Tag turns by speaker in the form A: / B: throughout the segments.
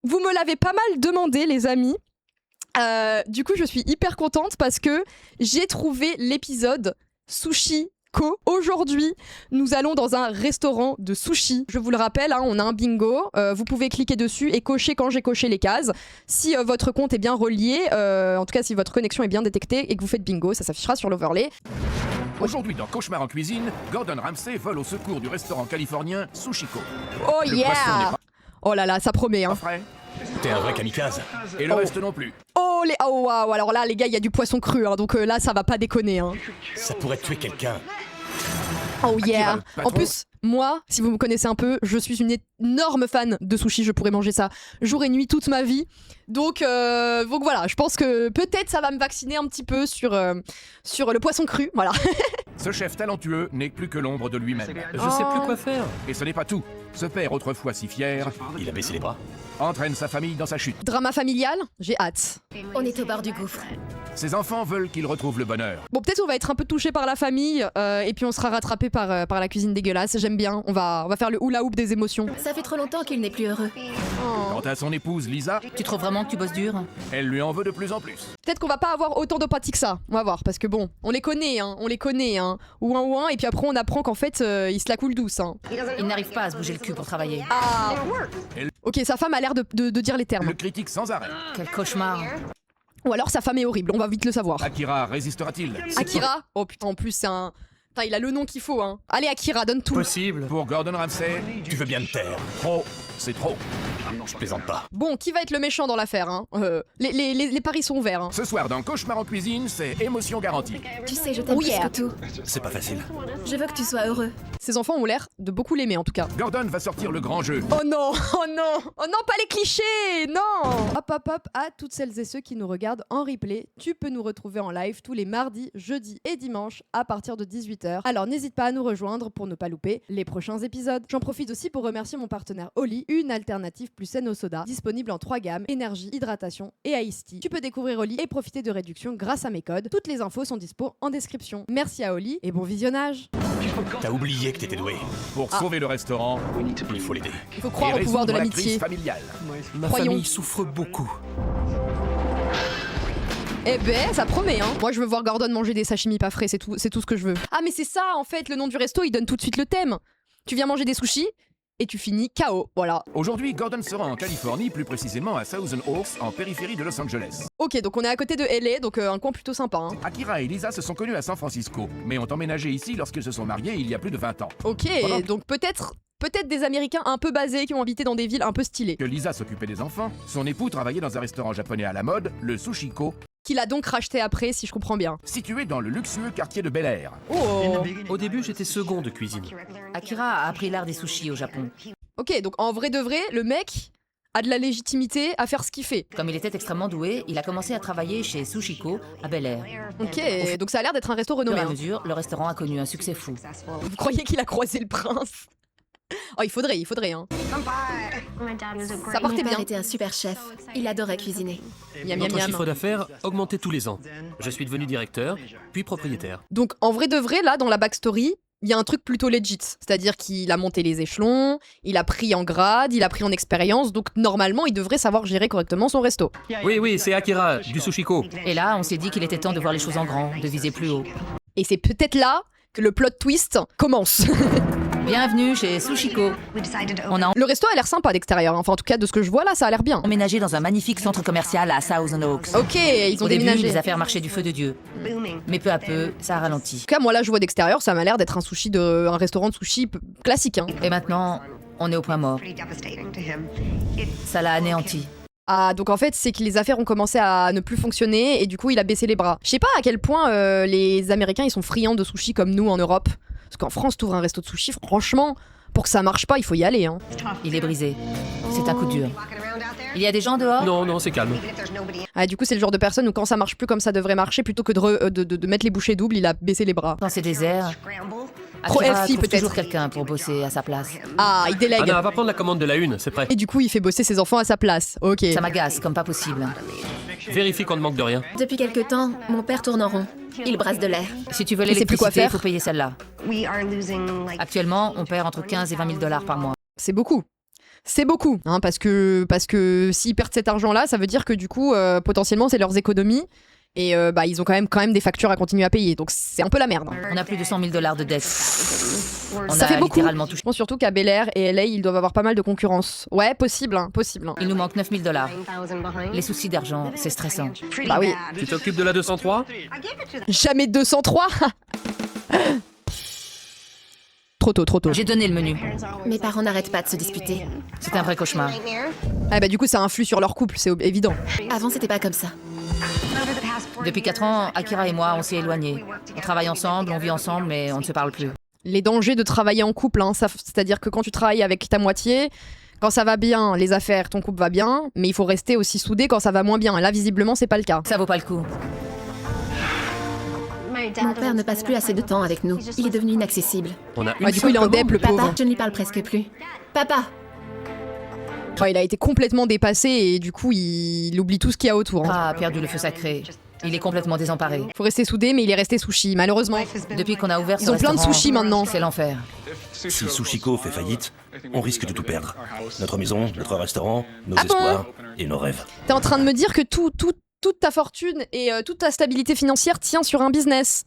A: Vous me l'avez pas mal demandé, les amis. Du coup, je suis hyper contente parce que j'ai trouvé l'épisode Sushi Co. Aujourd'hui, nous allons dans un restaurant de sushi. Je vous le rappelle, hein, on a un bingo. Vous pouvez cliquer dessus et cocher quand j'ai coché les cases. Si votre compte est bien relié, en tout cas si votre connexion est bien détectée et que vous faites bingo, ça s'affichera sur l'overlay.
B: Aujourd'hui, dans Cauchemar en cuisine, Gordon Ramsay vole au secours du restaurant californien Sushiko.
A: Oh
B: Le poisson n'est
A: yeah!
B: pas
A: Oh là là, ça promet, hein.
B: frais,
C: T'es un vrai kamikaze.
B: et le reste non plus.
A: Oh les... Oh waouh, alors là les gars, il y a du poisson cru, hein, donc là ça va pas déconner, hein.
C: Ça pourrait tuer quelqu'un.
A: Oh yeah.
B: le patron.
A: En plus, moi, si vous me connaissez un peu, je suis une énorme fan de sushi, je pourrais manger ça jour et nuit toute ma vie. Donc voilà, je pense que peut-être ça va me vacciner un petit peu sur le poisson cru, voilà.
B: Ce chef talentueux n'est plus que l'ombre de lui-même.
C: Je sais plus quoi faire.
B: Et ce n'est pas tout. Ce père autrefois si fier
C: Il a baissé les bras.
B: entraîne sa famille dans sa chute.
A: Drama familial, j'ai hâte.
D: On est au bord du gouffre.
B: Ses enfants veulent qu'il retrouve le bonheur.
A: Bon, peut-être on va être un peu touché par la famille et puis on sera rattrapé par la cuisine dégueulasse. J'aime bien, on va faire le hula hoop des émotions.
D: Ça fait trop longtemps qu'il n'est plus heureux.
B: Quant à son épouse Lisa,
E: Tu trouves vraiment que tu bosses dur?
B: elle lui en veut de plus en plus.
A: Peut-être qu'on va pas avoir autant d'empathie que ça, on va voir, parce que bon, on les connaît, hein, ouin, et puis après on apprend qu'en fait ils se la coulent douce, hein.
E: Il n'arrive pas à se bouger le cul pour travailler.
A: Ah. Ok, sa femme a l'air de dire les termes.
B: Le critique sans arrêt.
E: Quel cauchemar.
A: Ou alors sa femme est horrible, on va vite le savoir.
B: Akira résistera-t-il?
A: Akira? Oh putain, en plus c'est un... Putain, il a le nom qu'il faut, hein. Allez Akira, donne tout.
C: Possible.
B: Pour Gordon Ramsay,
C: Tu veux bien te taire.
B: trop, c'est trop.
C: Je plaisante pas.
A: Bon, qui va être le méchant dans l'affaire, hein? Les paris sont ouverts, hein.
B: Ce soir, dans Cauchemar en cuisine, c'est émotion garantie.
D: Tu sais, je t'aime
A: Oh yeah.
D: plus que tout.
C: C'est pas facile.
D: Je veux que tu sois heureux.
A: Ses enfants ont l'air de beaucoup l'aimer en tout cas.
B: Gordon va sortir le grand jeu.
A: Oh non, oh non, oh non, pas les clichés, non. Hop, à toutes celles et ceux qui nous regardent en replay, tu peux nous retrouver en live tous les mardis, jeudis et dimanches à partir de 18h. Alors n'hésite pas à nous rejoindre pour ne pas louper les prochains épisodes. J'en profite aussi pour remercier mon partenaire Oli, une alternative plus saine au soda, disponible en 3 gammes, énergie, hydratation et iced tea. Tu peux découvrir Oli et profiter de réductions grâce à mes codes. Toutes les infos sont dispo en description. Merci à Oli et bon visionnage.
C: T'as oublié que t'étais doué.
B: Pour sauver le restaurant
C: Il faut l'aider.
A: Il faut
B: et
A: croire au pouvoir de
B: résoudre la
A: l'amitié.
B: crise familiale.
C: Ma
A: Croyons.
C: famille souffre beaucoup.
A: Eh ben, ça promet, hein. Moi, je veux voir Gordon manger des sashimi pas frais, c'est tout ce que je veux. Ah, mais c'est ça, en fait, le nom du resto, il donne tout de suite le thème. Tu viens manger des sushis et tu finis KO, voilà.
B: Aujourd'hui, Gordon sera en Californie, plus précisément à Thousand Oaks, en périphérie de Los Angeles.
A: Ok, donc on est à côté de LA, donc un coin plutôt sympa, hein.
B: Akira et Lisa se sont connus à San Francisco, mais ont emménagé ici lorsqu'ils se sont mariés il y a plus de 20 ans.
A: Ok,
B: Voilà.
A: donc peut-être des Américains un peu basés qui ont habité dans des villes un peu stylées.
B: Que Lisa s'occupait des enfants, son époux travaillait dans un restaurant japonais à la mode, le Sushiko,
A: Qu'il a donc racheté après, si je comprends bien.
B: situé dans le luxueux quartier de Bel Air.
A: Oh.
C: Au début, j'étais second de cuisine.
E: Akira a appris l'art des sushis au Japon.
A: Ok, donc en vrai de vrai, le mec a de la légitimité à faire ce qu'il fait.
E: Comme il était extrêmement doué, il a commencé à travailler chez Sushiko à Bel Air.
A: Ok, donc ça a l'air d'être un resto
E: Au fur
A: renommé,
E: et à
A: hein.
E: mesure, le restaurant a connu un succès fou.
A: Vous croyez qu'il a croisé le prince? Oh, il faudrait, hein. Ça partait
D: Mon père
A: bien.
D: était un super chef. Il adorait cuisiner.
A: Miam, miam,
C: Notre
A: miam.
C: chiffre d'affaires augmentait tous les ans. Je suis devenu directeur, puis propriétaire.
A: Donc en vrai de vrai, là, dans la backstory, il y a un truc plutôt legit. C'est-à-dire qu'il a monté les échelons, il a pris en grade, il a pris en expérience, donc normalement, il devrait savoir gérer correctement son resto.
C: Oui, c'est Akira, du Sushiko.
E: Et là, on s'est dit qu'il était temps de voir les choses en grand, de viser plus haut.
A: Et c'est peut-être là que le plot twist commence.
E: Bienvenue chez Sushiko. On a
A: Le resto a l'air sympa d'extérieur, hein. Enfin en tout cas de ce que je vois là, ça a l'air bien.
E: emménagé dans un magnifique centre commercial à Thousand Oaks.
A: Ok, ils ont
E: Au début,
A: déménagé.
E: les affaires marchaient du feu de Dieu. Mais peu à peu, ça a ralenti.
A: En tout cas, moi là, je vois d'extérieur, ça m'a l'air d'être un restaurant de sushi classique, hein.
E: Et maintenant, on est au point mort. Ça l'a anéanti.
A: Ah, donc en fait, c'est que les affaires ont commencé à ne plus fonctionner et du coup, il a baissé les bras. Je sais pas à quel point les Américains ils sont friands de sushi comme nous en Europe. Parce qu'en France, t'ouvres un resto de sushi, franchement, pour que ça marche pas, il faut y aller, hein.
E: Il est brisé. C'est un coup dur. Il y a des gens dehors?
C: Non, c'est calme.
A: Ah, du coup, c'est le genre de personne où quand ça marche plus comme ça devrait marcher, plutôt que de mettre les bouchées doubles, il a baissé les bras.
E: Dans ces déserts,
A: Trop
E: Akira
A: healthy,
E: trouve
A: peut-être.
E: toujours quelqu'un pour bosser à sa place.
A: Ah, il délègue.
C: Anna, va prendre la commande de la une, c'est prêt.
A: Et du coup, il fait bosser ses enfants à sa place. Ok.
E: Ça m'agace comme pas possible.
C: Vérifie qu'on ne manque de rien.
D: Depuis quelque temps, mon père tourne en rond. Il brasse de l'air.
E: Si tu veux
A: Il sait plus quoi
E: l'électricité, il
A: faire.
E: faut payer celle-là. Actuellement, on perd entre 15 et 20 000 $ par mois.
A: C'est beaucoup. C'est beaucoup, hein, parce que s'ils perdent cet argent-là, ça veut dire que du coup, potentiellement, c'est leurs économies. Et ils ont quand même des factures à continuer à payer. Donc c'est un peu la merde.
E: On a plus de 100 000 $ de dettes. On
A: Ça
E: a
A: fait beaucoup.
E: littéralement touché.
A: Je pense surtout qu'à Bel Air et LA, ils doivent avoir pas mal de concurrence. Ouais, possible, hein, possible. Hein.
E: Il nous manque 9 000 $. Les soucis d'argent, c'est stressant.
A: Bah oui.
C: Tu t'occupes de la 203 ?
A: Jamais 203. Trop tôt.
E: J'ai donné le menu.
D: Mes parents n'arrêtent pas de se disputer.
E: C'est un vrai cauchemar.
A: Ah bah du coup, ça influe sur leur couple, c'est évident.
D: Avant, c'était pas comme ça.
E: Depuis 4 ans, Akira et moi, on s'est éloignés. On travaille ensemble, on vit ensemble, mais on ne se parle plus.
A: Les dangers de travailler en couple, hein, c'est-à-dire que quand tu travailles avec ta moitié, quand ça va bien, les affaires, ton couple va bien, mais il faut rester aussi soudé quand ça va moins bien. Et là, visiblement, c'est pas le cas.
E: Ça vaut pas le coup.
D: Mon père ne passe plus assez de temps avec nous. Il est devenu inaccessible.
C: On a une
A: Ah, du coup,
C: seule
A: il est en
C: commande.
A: dep, le
D: Papa,
A: pauvre.
D: je ne lui parle presque plus. Papa!
A: Ouais, il a été complètement dépassé et du coup, il oublie tout ce qu'il y a autour. Hein.
E: A perdu le feu sacré. Il est complètement désemparé.
A: Faut rester soudé, mais il est resté sushi, malheureusement.
E: Depuis qu'on a ouvert ce
A: Ils ont plein de
E: restaurant,
A: sushis maintenant.
E: C'est l'enfer.
F: Si Sushiko fait faillite, on risque de tout perdre. Notre maison, notre restaurant, nos
A: Ah bon
F: espoirs et nos rêves.
A: T'es en train de me dire que toute ta fortune et toute ta stabilité financière tient sur un business.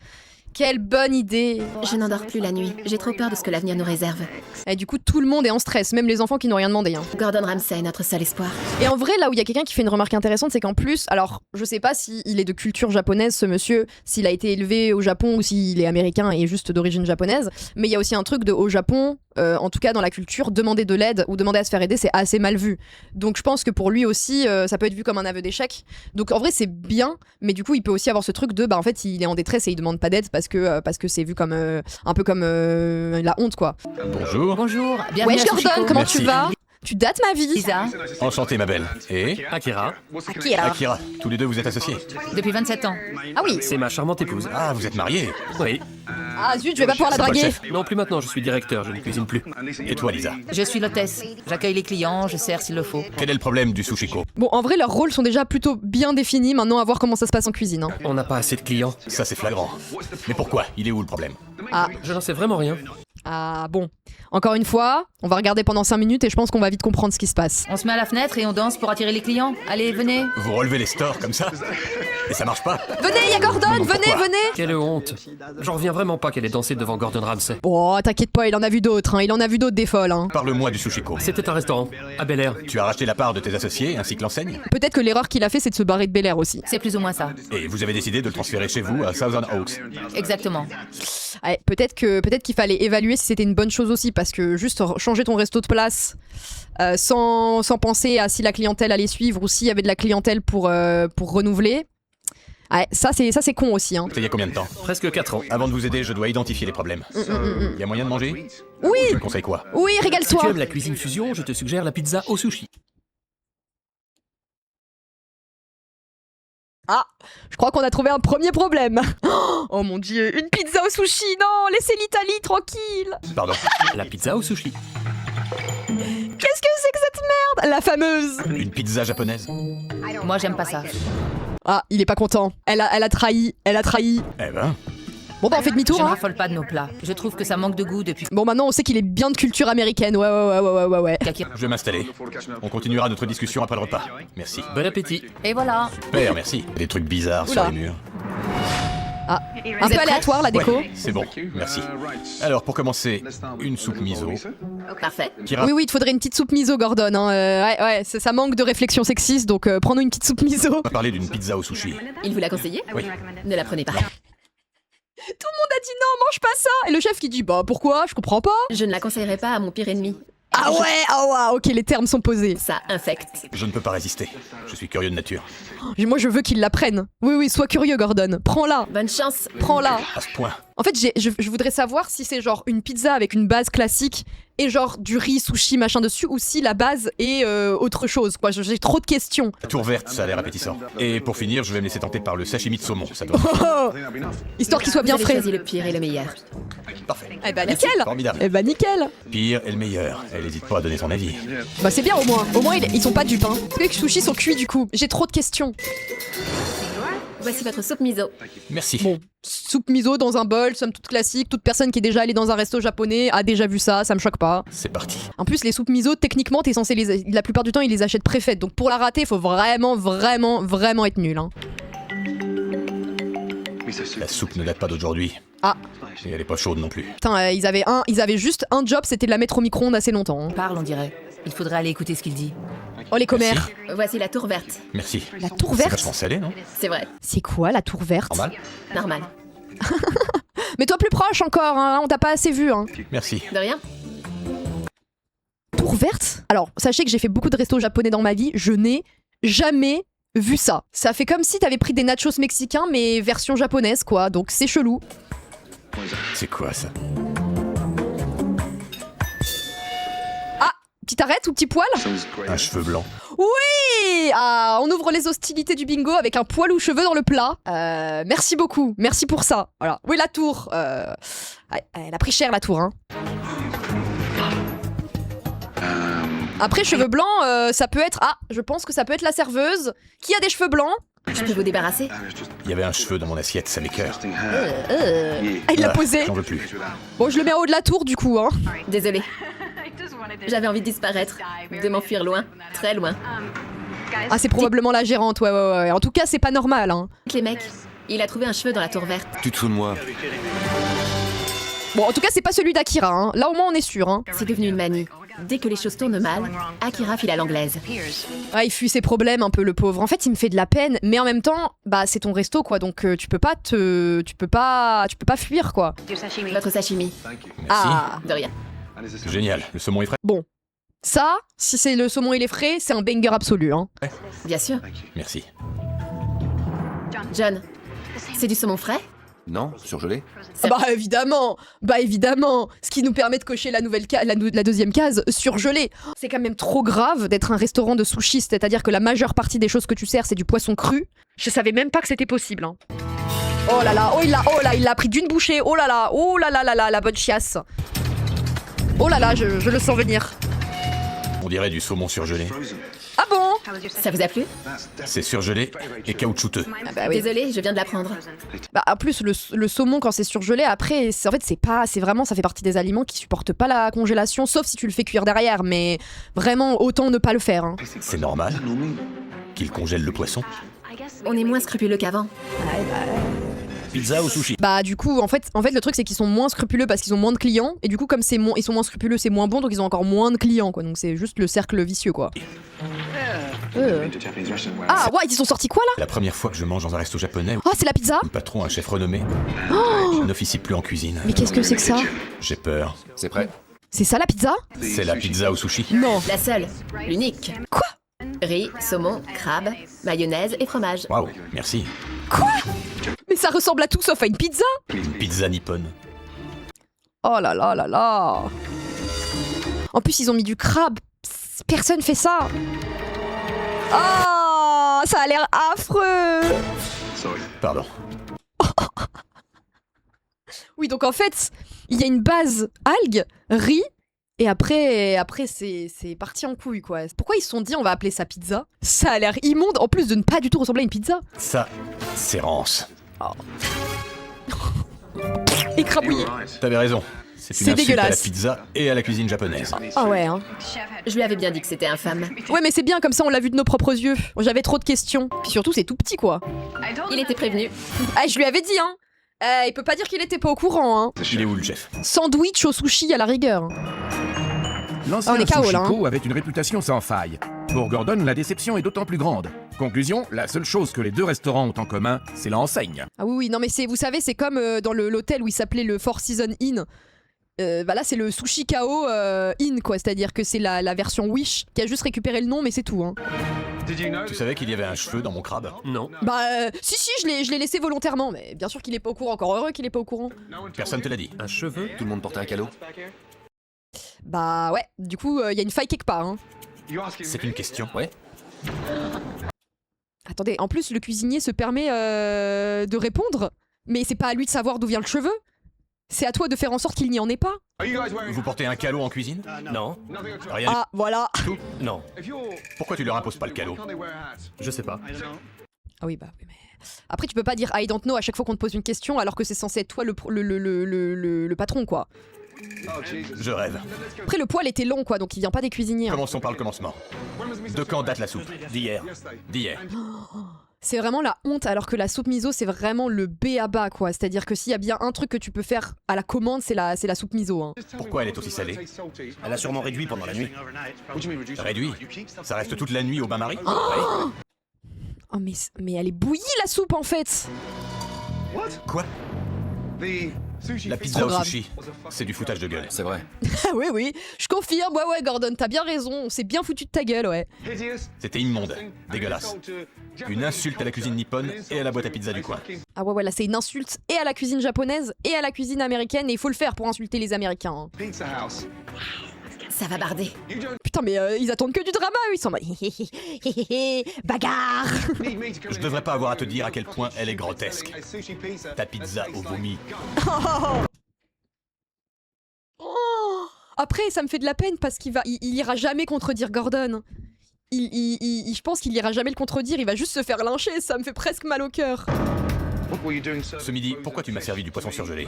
A: Quelle bonne idée.
D: Je n'endors plus la nuit. J'ai trop peur de ce que l'avenir nous réserve.
A: Et du coup, tout le monde est en stress, même les enfants qui n'ont rien demandé. Hein.
D: Gordon Ramsay est notre seul espoir.
A: Et en vrai, là où il y a quelqu'un qui fait une remarque intéressante, c'est qu'en plus, alors je sais pas s'il est de culture japonaise, ce monsieur, s'il a été élevé au Japon ou s'il est américain et juste d'origine japonaise, mais il y a aussi un truc de au Japon, en tout cas dans la culture, demander de l'aide ou demander à se faire aider, c'est assez mal vu. Donc je pense que pour lui aussi, ça peut être vu comme un aveu d'échec. Donc en vrai, c'est bien, mais du coup, il peut aussi avoir ce truc de, en fait, il est en détresse et il demande pas d'aide parce que c'est vu comme un peu comme la honte, quoi.
F: Bonjour.
E: Bonjour, bienvenue
A: Wesh
E: à
A: Gordon,
E: Sushiko.
A: comment
F: Merci.
A: tu vas? Tu dates ma vie.
E: Lisa,
F: Enchanté, ma belle. Et
C: Akira,
A: Akira.
F: Akira, tous les deux vous êtes associés.
E: depuis 27 ans.
A: Ah oui.
C: c'est ma charmante épouse.
F: Ah, vous êtes mariés.
C: Oui.
A: Ah zut, je vais pas pouvoir la
F: C'est pas le
A: draguer.
F: chef.
C: Non, plus maintenant, je suis directeur, je ne cuisine plus.
F: Et toi, Lisa,
E: Je suis l'hôtesse. J'accueille les clients, je sers s'il le faut.
F: quel est le problème du Sushiko?
A: Bon, en vrai, leurs rôles sont déjà plutôt bien définis. Maintenant, à voir comment ça se passe en cuisine. Hein.
C: On n'a pas assez de clients.
F: Ça, c'est flagrant. Mais pourquoi? Il est où le problème?
C: Je n'en sais vraiment rien.
A: Ah bon. Encore une fois, on va regarder pendant 5 minutes et je pense qu'on va vite comprendre ce qui se passe.
E: On se met à la fenêtre et on danse pour attirer les clients. Allez, venez.
F: Vous relevez les stores comme ça? Et ça marche pas?
A: Venez, il y a Gordon,
F: Non,
A: venez,
F: pourquoi
A: venez.
C: Quelle honte. J'en reviens vraiment pas qu'elle ait dansé devant Gordon Ramsay.
A: Oh, t'inquiète pas, il en a vu d'autres. Hein. Il en a vu d'autres des folles. Hein.
F: Parle-moi du Sushiko.
C: C'était un restaurant, à Bel Air.
F: Tu as racheté la part de tes associés ainsi que l'enseigne?
A: Peut-être que l'erreur qu'il a fait, c'est de se barrer de Bel Air aussi.
E: C'est plus ou moins ça.
F: Et vous avez décidé de le transférer chez vous à Southern Oaks.
E: Exactement.
A: Ouais, peut-être qu'il fallait évaluer si c'était une bonne chose aussi, parce que juste changer ton resto de place sans penser à si la clientèle allait suivre ou s'il y avait de la clientèle pour renouveler. Ouais, ça c'est con aussi. Hein.
F: C'était il y a combien de temps?
C: Presque 4 ans.
F: Avant de vous aider, je dois identifier les problèmes. Il y a moyen de manger?
A: Oui,
F: Tu me conseilles quoi?
A: oui,
C: Si tu
A: régale-toi.
C: aimes la cuisine fusion, je te suggère la pizza au sushi.
A: Ah, je crois qu'on a trouvé un premier problème. Oh mon dieu, une pizza au sushi, non, laissez l'Italie tranquille.
F: Pardon.
C: La pizza au sushi.
A: Qu'est-ce que c'est que cette merde? La fameuse.
F: Une pizza japonaise?
E: Moi, j'aime pas ça.
A: Ah, il est pas content. Elle a trahi.
F: Eh ben,
A: Bon bah on fait
E: Je
A: demi-tour.
E: ne
A: Hein.
E: raffole pas de nos plats. Je trouve que ça manque de goût depuis
A: Bon maintenant on sait qu'il est bien de culture américaine. Ouais.
E: qu'Akira.
F: je vais m'installer. On continuera notre discussion après le repas. Merci.
C: Bon appétit.
E: Et voilà.
F: Père, merci. Des trucs bizarres
A: Oula.
F: sur les murs.
A: Un
E: Vous
A: peu
E: êtes prêts?
A: aléatoire la déco.
F: Ouais, c'est bon, merci. Alors, pour commencer, une soupe miso.
D: Parfait.
F: Kira,
A: Oui, il te faudrait une petite soupe miso, Gordon. Hein. Ouais, ça manque de réflexion sexiste, donc prends-nous une petite soupe miso.
F: on va parler d'une pizza au sushi.
D: Il vous l'a conseillé?
F: Oui.
D: Ne la prenez pas.
A: Tout le monde a dit non, mange pas ça. Et le chef qui dit bah pourquoi? Je comprends pas.
D: Je ne la conseillerais pas à mon pire ennemi.
A: Ah ouais, ok, les termes sont posés.
D: Ça infecte.
F: Je ne peux pas résister. Je suis curieux de nature.
A: Moi je veux qu'il la prenne. Oui, sois curieux, Gordon. Prends-la.
D: Bonne chance.
A: Prends-la.
F: À ce point.
A: En fait, je voudrais savoir si c'est genre une pizza avec une base classique et genre du riz, sushi, machin dessus, ou si la base est autre chose. Quoi, j'ai trop de questions.
F: La tour verte, ça a l'air appétissant. Et pour finir, je vais me laisser tenter par le sashimi de saumon. Ça doit.
A: Oh, histoire qu'il soit bien
D: Vous avez
A: frais.
D: choisi le pire et le meilleur.
F: Parfait.
A: Eh bah
F: Merci.
A: nickel.
F: Formidable.
A: Eh bah nickel.
F: Pire et le meilleur. Elle hésite pas à donner son avis.
A: Bah c'est bien au moins. Au moins ils sont pas dupes. Hein. Est-ce que les sushis sont cuits du coup? J'ai trop de questions.
D: Voici votre soupe miso.
F: Merci.
A: Bon, soupe miso dans un bol, somme toute classique. Toute personne qui est déjà allée dans un resto japonais a déjà vu ça, ça me choque pas.
F: C'est parti.
A: En plus, les soupes miso, techniquement, t'es censé la plupart du temps, ils les achètent préfaites. Donc pour la rater, faut vraiment être nul. Hein.
F: La soupe ne date pas d'aujourd'hui.
A: Ah.
F: Et elle est pas chaude non plus.
A: Putain, ils avaient juste un job, c'était de la mettre au micro-ondes assez longtemps. Hein.
E: Parle, on dirait. Il faudrait aller écouter ce qu'il dit.
A: Oh les commères.
D: Voici la tour verte.
F: Merci.
A: La tour
F: C'est
A: verte.
F: vachement salé, non?
D: C'est vrai,
A: C'est quoi la tour verte?
F: Normal.
D: normal.
A: Mais toi plus proche encore, hein, on t'a pas assez vu. Hein.
F: Merci.
D: De rien.
A: Tour verte? Alors, sachez que j'ai fait beaucoup de restos japonais dans ma vie, je n'ai jamais vu ça. Ça fait comme si t'avais pris des nachos mexicains mais version japonaise quoi, donc c'est chelou.
F: C'est quoi ça?
A: Petite arrête ou petit poil?
F: Un cheveu blanc.
A: Oui! Ah, on ouvre les hostilités du bingo avec un poil ou cheveux dans le plat. Merci beaucoup, merci pour ça. Voilà. Oui, la tour. Elle a pris cher la tour, hein. Après, cheveux blancs, ça peut être... Ah, je pense que ça peut être la serveuse. Qui a des cheveux blancs?
D: Je peux vous débarrasser?
F: Il y avait un cheveu dans mon assiette, ça m'écoeure.
A: Ah, il l'a posé.
F: J'en veux plus.
A: Bon, je le mets en haut de la tour, du coup, hein.
D: Désolée. J'avais envie de disparaître, de m'enfuir loin, très loin.
A: Ah, c'est probablement la gérante, ouais. En tout cas, c'est pas normal, hein.
D: Les mecs, il a trouvé un cheveu dans la tour verte.
F: Tu te fous de moi?
A: Bon, en tout cas, c'est pas celui d'Akira, hein. Là, au moins, on est sûr, hein.
D: C'est devenu une manie. Dès que les choses tournent mal, Akira file à l'anglaise.
A: Ah, il fuit ses problèmes un peu, le pauvre. En fait, il me fait de la peine, mais en même temps, bah, c'est ton resto, quoi. Donc, tu peux pas fuir, quoi.
D: Votre sashimi.
F: Merci.
A: Ah.
D: De rien.
F: Génial, le saumon est frais.
A: Bon. Ça, si c'est le saumon il est frais, c'est un banger absolu, hein.
D: Bien sûr.
F: Merci.
D: John, c'est du saumon frais?
G: Non, surgelé.
A: Ah bah évidemment, ce qui nous permet de cocher la deuxième case, surgelé. C'est quand même trop grave d'être un restaurant de sushi, c'est-à-dire que la majeure partie des choses que tu sers, c'est du poisson cru. Je savais même pas que c'était possible. Hein. Oh là là, il l'a pris d'une bouchée, oh là là, la bonne chiasse. Oh là là, je le sens venir.
F: On dirait du saumon surgelé.
A: Ah bon?
D: Ça vous a plu?
F: C'est surgelé et caoutchouteux.
A: Ah bah oui.
D: Désolée, je viens de l'apprendre.
A: Bah en plus le saumon quand c'est surgelé après c'est vraiment ça fait partie des aliments qui supportent pas la congélation sauf si tu le fais cuire derrière mais vraiment autant ne pas le faire. Hein.
F: C'est normal qu'il congèle le poisson.
D: On est moins scrupuleux qu'avant.
F: Pizza ou sushi?
A: Bah du coup en fait le truc c'est qu'ils sont moins scrupuleux parce qu'ils ont moins de clients et du coup comme ils sont moins scrupuleux c'est moins bon donc ils ont encore moins de clients quoi donc c'est juste le cercle vicieux quoi. Ah ouais ils sont sortis quoi là?
F: La première fois que je mange dans un resto japonais,
A: Oh c'est la pizza?
F: le patron, un chef renommé, n'officie plus en cuisine.
A: Mais qu'est-ce que c'est que ça?
F: J'ai peur.
G: C'est prêt.
A: C'est ça la pizza?
F: C'est la pizza au sushi.
A: Non.
D: La seule, l'unique.
A: Quoi?
D: Riz, saumon, crabe, mayonnaise et fromage.
F: Waouh, merci.
A: Mais ça ressemble à tout sauf à une pizza?
F: Une pizza nippone.
A: Oh là là là là. En plus ils ont mis du crabe. Psst, personne fait ça. Oh, ça a l'air affreux.
F: Pardon.
A: Oui, donc en fait, il y a une base algue, riz, et après c'est parti en couille, quoi. Pourquoi ils se sont dit, on va appeler ça pizza? Ça a l'air immonde, en plus de ne pas du tout ressembler à une pizza.
F: Ça, c'est rance.
A: Écrabouillé.
F: T'avais raison. C'est une
A: C'est
F: insulte à la
A: dégueulasse.
F: pizza et à la cuisine japonaise.
A: Ah ouais, hein.
D: Je lui avais bien dit que c'était infâme.
A: Ouais, mais c'est bien, comme ça on l'a vu de nos propres yeux. J'avais trop de questions. Puis surtout, c'est tout petit, quoi.
D: Il était prévenu.
A: Ah, je lui avais dit, hein. Il peut pas dire qu'il était pas au courant, hein.
F: Il est où le chef?
A: Sandwich au sushi à la rigueur.
B: L'ancien
A: On est KO, là,
B: Sushiko avait une réputation sans faille. Pour Gordon, la déception est d'autant plus grande. Conclusion, la seule chose que les deux restaurants ont en commun, c'est l'enseigne.
A: Ah oui, non mais vous savez, c'est comme dans l'hôtel où il s'appelait le Four Seasons Inn. Bah là c'est le Sushi Kao Inn quoi, c'est-à-dire que c'est la version Wish qui a juste récupéré le nom mais c'est tout hein.
F: Tu savais qu'il y avait un cheveu dans mon crabe?
C: Non.
A: Bah si je l'ai laissé volontairement mais bien sûr qu'il est pas au courant, encore heureux qu'il est pas au courant.
F: Personne te l'a dit.
C: Un cheveu?
G: Tout le monde portait un calot.
A: Bah ouais, du coup il y a une faille quelque part hein.
F: C'est une question.
G: Ouais.
A: Attendez, en plus le cuisinier se permet de répondre, mais c'est pas à lui de savoir d'où vient le cheveu. C'est à toi de faire en sorte qu'il n'y en ait pas.
F: Vous portez un calot en cuisine?
C: Non.
F: Rien du
A: Ah voilà.
F: tout.
C: Non.
F: Pourquoi tu leur imposes pas le calot?
C: Je sais pas.
A: Ah oui bah oui mais... Après, tu peux pas dire I don't know à chaque fois qu'on te pose une question alors que c'est censé être toi le patron, quoi.
F: Je rêve.
A: Après, le poil était long, quoi, donc il vient pas des cuisiniers. Hein.
B: Commençons par le commencement. De quand date la soupe?
F: D'hier.
B: D'hier.
A: C'est vraiment la honte, alors que la soupe miso, c'est vraiment le B à bas, quoi. C'est-à-dire que s'il y a bien un truc que tu peux faire à la commande, c'est la soupe miso. Hein.
B: Pourquoi elle est aussi salée?
F: Elle a sûrement réduit pendant la nuit.
B: Réduit? Ça reste toute la nuit au bain-marie?
A: Oh, mais elle est bouillie, la soupe, en fait.
B: Quoi? La pizza
A: Trop
B: au
A: grave.
B: sushi, c'est du foutage de gueule.
G: C'est vrai.
A: Ah oui, je confirme. Ouais, Gordon, t'as bien raison. On s'est bien foutu de ta gueule, ouais.
B: C'était immonde, dégueulasse. Une insulte à la cuisine nippone et à la boîte à pizza du coin.
A: Ah ouais, là, c'est une insulte et à la cuisine japonaise et à la cuisine américaine, et il faut le faire pour insulter les Américains. Hein.
D: Ça va barder.
A: Putain, mais ils attendent que du drama, eux. Ils sont en mode bagarre.
B: Je devrais pas avoir à te dire à quel point elle est grotesque. Ta pizza au vomi.
A: Oh. Après, ça me fait de la peine parce il ira jamais contredire Gordon. Je pense qu'il ira jamais le contredire, il va juste se faire lyncher, ça me fait presque mal au cœur.
B: Ce midi, pourquoi tu m'as servi du poisson surgelé?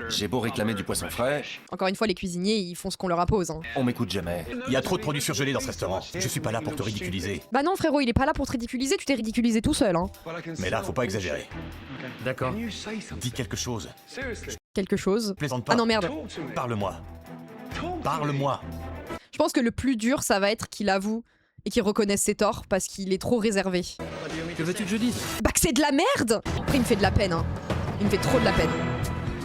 G: J'ai beau réclamer du poisson frais,
A: Encore une fois, les cuisiniers, ils font ce qu'on leur impose. Hein.
G: on m'écoute jamais.
B: Il y a trop de produits surgelés dans ce restaurant. Je suis pas là pour te ridiculiser.
A: Bah non, frérot, il est pas là pour te ridiculiser, tu t'es ridiculisé tout seul. Hein.
B: Mais là, faut pas exagérer.
C: D'accord.
B: Dis quelque chose.
A: Quelque chose.
B: Plaisante pas.
A: Ah non, merde.
B: Parle-moi. Parle-moi.
A: Je pense que le plus dur, ça va être qu'il avoue et qu'il reconnaisse ses torts parce qu'il est trop réservé.
C: Que veux-tu que je dise?
A: Bah que c'est de la merde. Après, il me fait de la peine. Hein. Il me fait trop de la peine.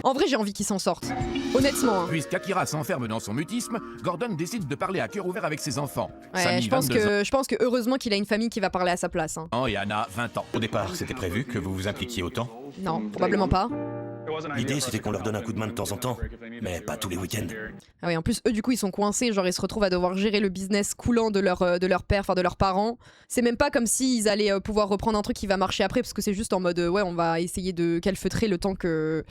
A: En vrai, j'ai envie qu'il s'en sorte. Honnêtement. Hein.
B: Puisqu'Akira s'enferme dans son mutisme, Gordon décide de parler à cœur ouvert avec ses enfants.
A: Ouais,
B: Sammy,
A: je pense
B: 22
A: que heureusement qu'il a une famille qui va parler à sa place. Hein.
B: ans, et Anna, 20 ans. Au départ, c'était prévu que vous vous impliquiez autant.
A: Non, probablement pas.
F: L'idée, c'était qu'on leur donne un coup de main de temps en temps, mais pas tous les week-ends.
A: Ah oui, en plus, eux, du coup, ils sont coincés. Genre, ils se retrouvent à devoir gérer le business coulant de leur père, enfin de leurs parents. C'est même pas comme s'ils allaient pouvoir reprendre un truc qui va marcher après, parce que c'est juste en mode, ouais, on va essayer de calfeutrer le temps que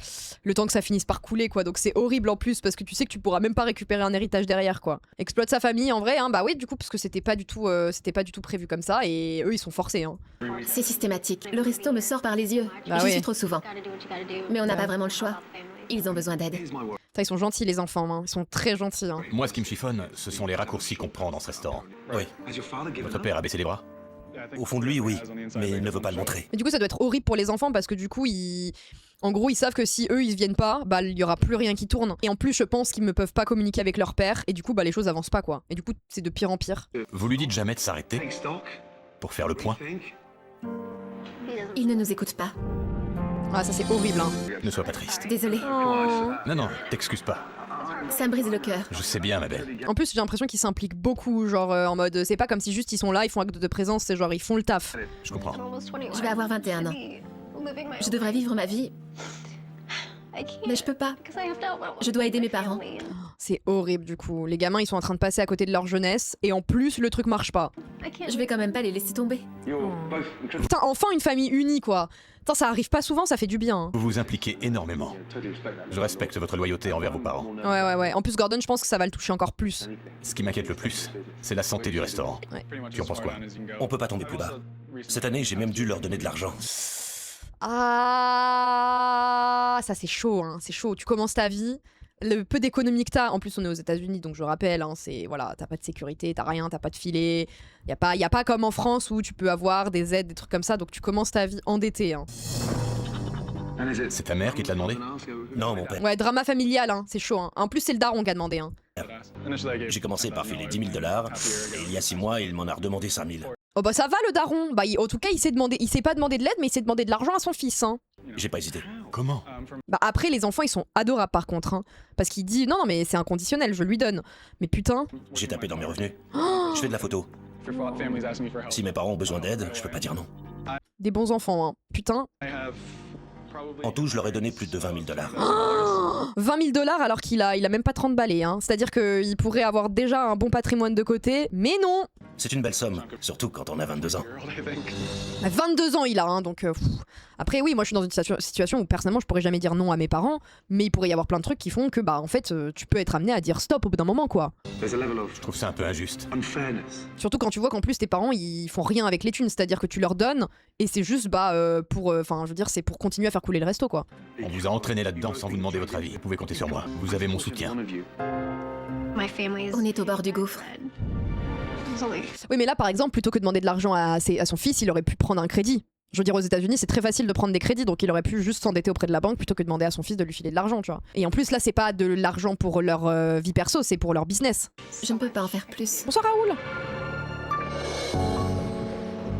A: ça finisse par couler, quoi. Donc c'est horrible en plus, parce que tu sais que tu pourras même pas récupérer un héritage derrière, quoi. Exploite sa famille, en vrai, hein, bah oui, du coup, parce que c'était pas du tout prévu comme ça, et eux, ils sont forcés, hein.
D: C'est systématique. Le resto me sort par les yeux.
A: Bah
D: J'y
A: oui.
D: suis trop souvent. Mais on n'a pas vraiment le choix. Ils ont besoin d'aide.
A: Ça, ils sont gentils, les enfants, hein. Ils sont très gentils, hein.
B: Moi, ce qui me chiffonne, ce sont les raccourcis qu'on prend dans ce restaurant.
F: Oui.
B: Votre père a baissé les bras?
F: Au fond de lui, oui, mais il ne veut pas le montrer.
A: Et du coup, ça doit être horrible pour les enfants parce que du coup, en gros, ils savent que si eux, ils viennent pas, bah, il y aura plus rien qui tourne. Et en plus, je pense qu'ils ne peuvent pas communiquer avec leur père et du coup, bah, les choses avancent pas, quoi. Et du coup, c'est de pire en pire.
B: Vous lui dites jamais de s'arrêter pour faire le point?
D: Ils ne nous écoutent pas.
A: Ah, ça, c'est horrible, hein.
B: Ne sois pas triste.
D: Désolée.
B: Non, t'excuses pas.
D: Ça me brise le cœur.
B: Je sais bien, ma belle.
A: En plus, j'ai l'impression qu'ils s'impliquent beaucoup, genre en mode, c'est pas comme si juste ils sont là, ils font acte de présence, c'est genre ils font le taf.
B: Je comprends.
D: Je vais avoir 21 ans. Je devrais vivre ma vie. Mais je peux pas. Je dois aider mes parents.
A: C'est horrible du coup. Les gamins, ils sont en train de passer à côté de leur jeunesse et en plus, le truc marche pas.
D: Je vais quand même pas les laisser tomber.
A: Putain, enfin une famille unie, quoi. Putain, ça arrive pas souvent, ça fait du bien. Hein.
B: Vous vous impliquez énormément. Je respecte votre loyauté envers vos parents.
A: Ouais. En plus, Gordon, je pense que ça va le toucher encore plus.
B: Ce qui m'inquiète le plus, c'est la santé du restaurant.
A: Ouais.
B: Tu en penses quoi?
F: On peut pas tomber plus bas. Cette année, j'ai même dû leur donner de l'argent.
A: Ah, ça c'est chaud, hein. C'est chaud. Tu commences ta vie. Le peu d'économie que t'as, en plus on est aux États-Unis, donc je rappelle, hein, c'est voilà, t'as pas de sécurité, t'as rien, t'as pas de filet, y a pas comme en France où tu peux avoir des aides, des trucs comme ça, donc tu commences ta vie endettée. Hein.
B: C'est ta mère qui te l'a demandé?
F: Non, mon père.
A: Ouais, drama familial, hein, c'est chaud. Hein. En plus c'est le daron qui a demandé. Hein.
F: J'ai commencé par filer 10 000 $, et il y a 6 mois, il m'en a redemandé 5 000.
A: Oh bah ça va le daron. Bah en tout cas il s'est pas demandé de l'aide, mais il s'est demandé de l'argent à son fils. Hein.
F: J'ai pas hésité.
B: Comment?
A: Bah après les enfants ils sont adorables par contre, hein, parce qu'il dit non mais c'est inconditionnel, je lui donne. Mais putain.
F: J'ai tapé dans mes revenus. Je fais de la photo. Si mes parents ont besoin d'aide, je peux pas dire non.
A: Des bons enfants, hein. Putain.
F: En tout, je leur ai donné plus de 20 000 $.
A: 20 000 $ alors qu'il a même pas 30 balais, hein. C'est-à-dire qu'il pourrait avoir déjà un bon patrimoine de côté, mais non.
F: C'est une belle somme, surtout quand on a 22 ans.
A: 22 ans il a, hein, donc... Après oui, moi je suis dans une situation où personnellement je pourrais jamais dire non à mes parents, mais il pourrait y avoir plein de trucs qui font que bah en fait tu peux être amené à dire stop au bout d'un moment quoi.
H: Je trouve ça un peu injuste.
A: Surtout quand tu vois qu'en plus tes parents ils font rien avec les thunes, c'est-à-dire que tu leur donnes et c'est juste pour... Enfin je veux dire c'est pour continuer à faire couler le resto quoi.
H: On vous a entraîné là-dedans sans vous demander votre avis. Vous pouvez compter sur moi. Vous avez mon soutien.
D: On est au bord du gouffre.
A: Oui mais là par exemple plutôt que de demander de l'argent à son fils, il aurait pu prendre un crédit. Je veux dire, aux États-Unis, c'est très facile de prendre des crédits, donc il aurait pu juste s'endetter auprès de la banque plutôt que de demander à son fils de lui filer de l'argent, tu vois. Et en plus, là, c'est pas de l'argent pour leur vie perso, c'est pour leur business.
D: Je ne peux pas en faire plus.
A: Bonsoir Raoul.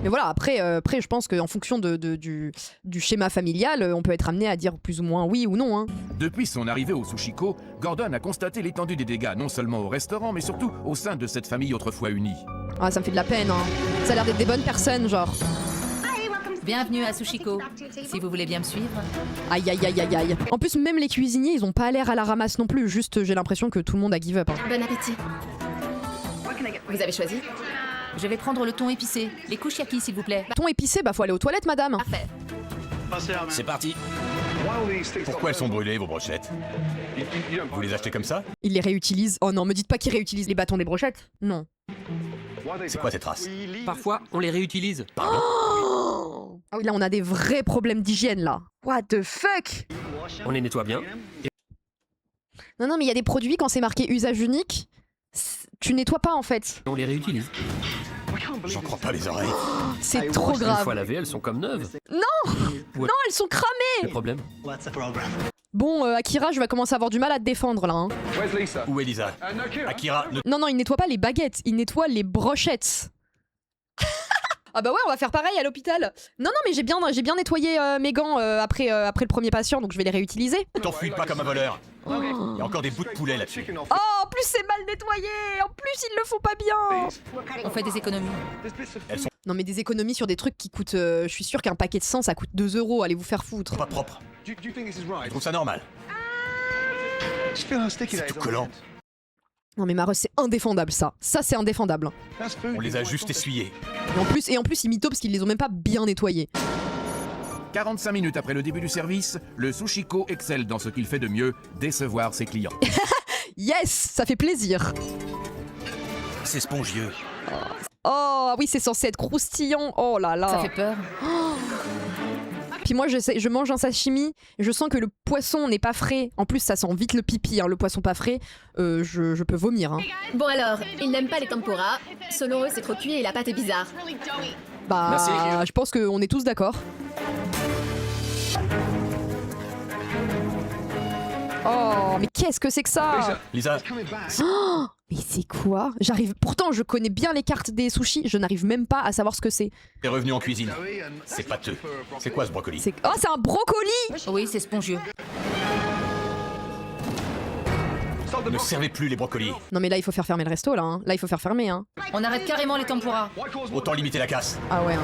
A: Mais voilà, après je pense qu'en fonction du schéma familial, on peut être amené à dire plus ou moins oui ou non. Hein.
B: Depuis son arrivée au Sushiko, Gordon a constaté l'étendue des dégâts non seulement au restaurant, mais surtout au sein de cette famille autrefois unie.
A: Ah, ça me fait de la peine, hein. Ça a l'air d'être des bonnes personnes, genre.
E: Bienvenue à Sushiko. Si vous voulez bien me suivre.
A: Aïe aïe aïe aïe aïe. En plus, même les cuisiniers, ils ont pas l'air à la ramasse non plus. Juste, j'ai l'impression que tout le monde a give up. Hein.
D: Bon appétit. Vous avez choisi?
E: Je vais prendre le thon épicé. Les kushiyaki, s'il vous plaît.
A: Thon épicé, bah faut aller aux toilettes, madame.
D: Parfait.
F: C'est parti.
H: Pourquoi elles sont brûlées, vos brochettes? Vous les achetez comme ça?
A: Il les réutilise. Oh non, me dites pas qu'il réutilise les bâtons des brochettes. Non.
H: C'est quoi cette race?
C: Parfois, on les réutilise.
H: Pardon?
A: Ah oui, là, on a des vrais problèmes d'hygiène, là. What the fuck?
C: On les nettoie bien.
A: Non, non, mais il y a des produits, quand c'est marqué usage unique, tu nettoies pas, en fait.
C: On les réutilise.
H: J'en crois pas les oreilles.
A: C'est trop
C: Une
A: grave.
C: fois lavées, elles sont comme neuves.
A: Non, elles sont cramées.
C: Le problème.
A: Bon, Akira, je vais commencer à avoir du mal à te défendre, là. Hein.
H: Où est Lisa? Akira, ne...
A: Non, non, il nettoie pas les baguettes, il nettoie les brochettes. Ah bah ouais, on va faire pareil à l'hôpital. Non, non, mais j'ai bien nettoyé mes gants après le premier patient, donc je vais les réutiliser.
H: T'enfuis pas comme un voleur. Il y a encore des bouts de poulet là-dessus.
A: Oh, en plus c'est mal nettoyé. En plus ils le font pas bien.
E: On fait des économies.
A: Non mais des économies sur des trucs qui coûtent... je suis sûr qu'un paquet de sang ça coûte 2 €, allez vous faire foutre.
H: Pas propre. Je trouve ça normal. C'est tout collant.
A: Non mais Mareuse, c'est indéfendable ça. Ça c'est indéfendable.
H: On les a juste essuyés.
A: Et en plus ils mythos parce qu'ils les ont même pas bien nettoyés.
B: 45 minutes après le début du service, le Sushiko excelle dans ce qu'il fait de mieux, décevoir ses clients.
A: Yes, ça fait plaisir.
F: C'est spongieux.
A: Oh oui, c'est censé être croustillant. Oh là là.
E: Ça fait peur.
A: Puis moi je mange un sashimi, je sens que le poisson n'est pas frais. En plus ça sent vite le pipi, hein, le poisson pas frais. Je peux vomir. Hein.
D: Bon alors, ils n'aiment pas les tempura. Selon eux, c'est trop cuit et la pâte est bizarre.
A: Bah,
C: Merci.
A: je pense qu'on est tous d'accord. Oh, mais qu'est-ce que c'est que ça?
H: Lisa,
A: Oh, mais c'est quoi? Pourtant, je connais bien les cartes des sushis, je n'arrive même pas à savoir ce que c'est.
H: t'es revenu en cuisine. C'est pâteux. C'est quoi ce brocoli?
A: Oh, c'est un brocoli!
E: Oui, c'est spongieux.
H: Ne servez plus les brocolis.
A: Non, mais là, il faut faire fermer le resto, là. Hein. Là, il faut faire fermer, hein.
E: On arrête carrément les tempura.
H: Autant limiter la casse.
A: Ah ouais. Hein.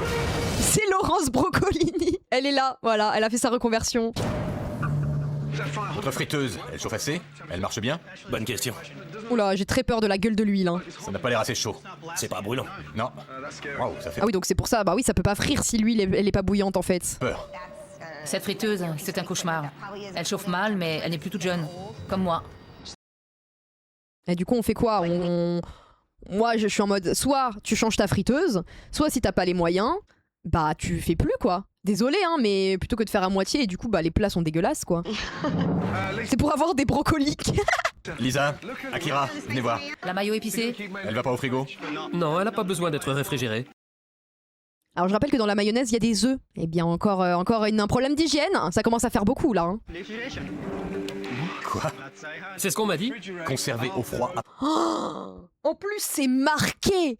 A: C'est Laurence Brocolini. Elle est là, voilà, elle a fait sa reconversion.
H: Votre friteuse, elle chauffe assez? Elle marche bien?
F: Bonne question.
A: Oula, j'ai très peur de la gueule de l'huile. Hein.
H: Ça n'a pas l'air assez chaud.
F: C'est pas brûlant.
H: Non. Waouh, ça fait
A: Ah oui, donc c'est pour ça. Bah oui, ça peut pas frire si l'huile elle est pas bouillante en fait.
H: peur.
E: Cette friteuse, c'est un cauchemar. Elle chauffe mal, mais elle n'est plus toute jeune. Comme moi.
A: Et du coup, on fait quoi? Moi, je suis en mode, soit tu changes ta friteuse, soit si t'as pas les moyens, bah tu fais plus quoi. Désolé, hein, mais plutôt que de faire à moitié, et du coup, bah les plats sont dégueulasses quoi. C'est pour avoir des brocolis.
H: Lisa, Akira, venez voir.
E: La mayo épicée?
H: Elle va pas au frigo?
C: Non, elle n'a pas besoin d'être réfrigérée.
A: Alors je rappelle que dans la mayonnaise, il y a des œufs. Eh bien, encore un problème d'hygiène. Ça commence à faire beaucoup là. Hein.
H: Quoi?
C: C'est ce qu'on m'a dit.
H: Conservé au froid.
A: Oh, en plus, c'est marqué.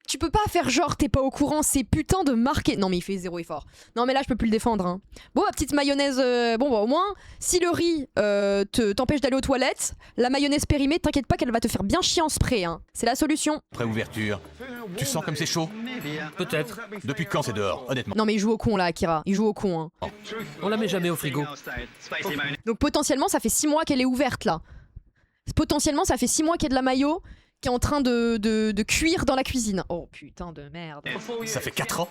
A: Tu peux pas faire genre t'es pas au courant, c'est putain de marqué. Non mais il fait zéro effort. Non mais là je peux plus le défendre. Hein. Bon, ma petite mayonnaise, bon bah au moins, si le riz t'empêche d'aller aux toilettes, la mayonnaise périmée, t'inquiète pas qu'elle va te faire bien chier en spray. Hein. C'est la solution.
H: Préouverture. Tu sens comme c'est chaud?
C: Peut-être.
H: Depuis quand c'est dehors, honnêtement?
A: Non mais il joue au con là, Akira. Il joue au con. Hein.
C: On la met jamais au frigo.
A: Donc potentiellement ça fait 6 mois qu'elle est ouverte là. Potentiellement ça fait 6 mois qu'il y a de la mayo qui est en train de cuire dans la cuisine. Oh putain de merde.
H: Ça fait 4 ans?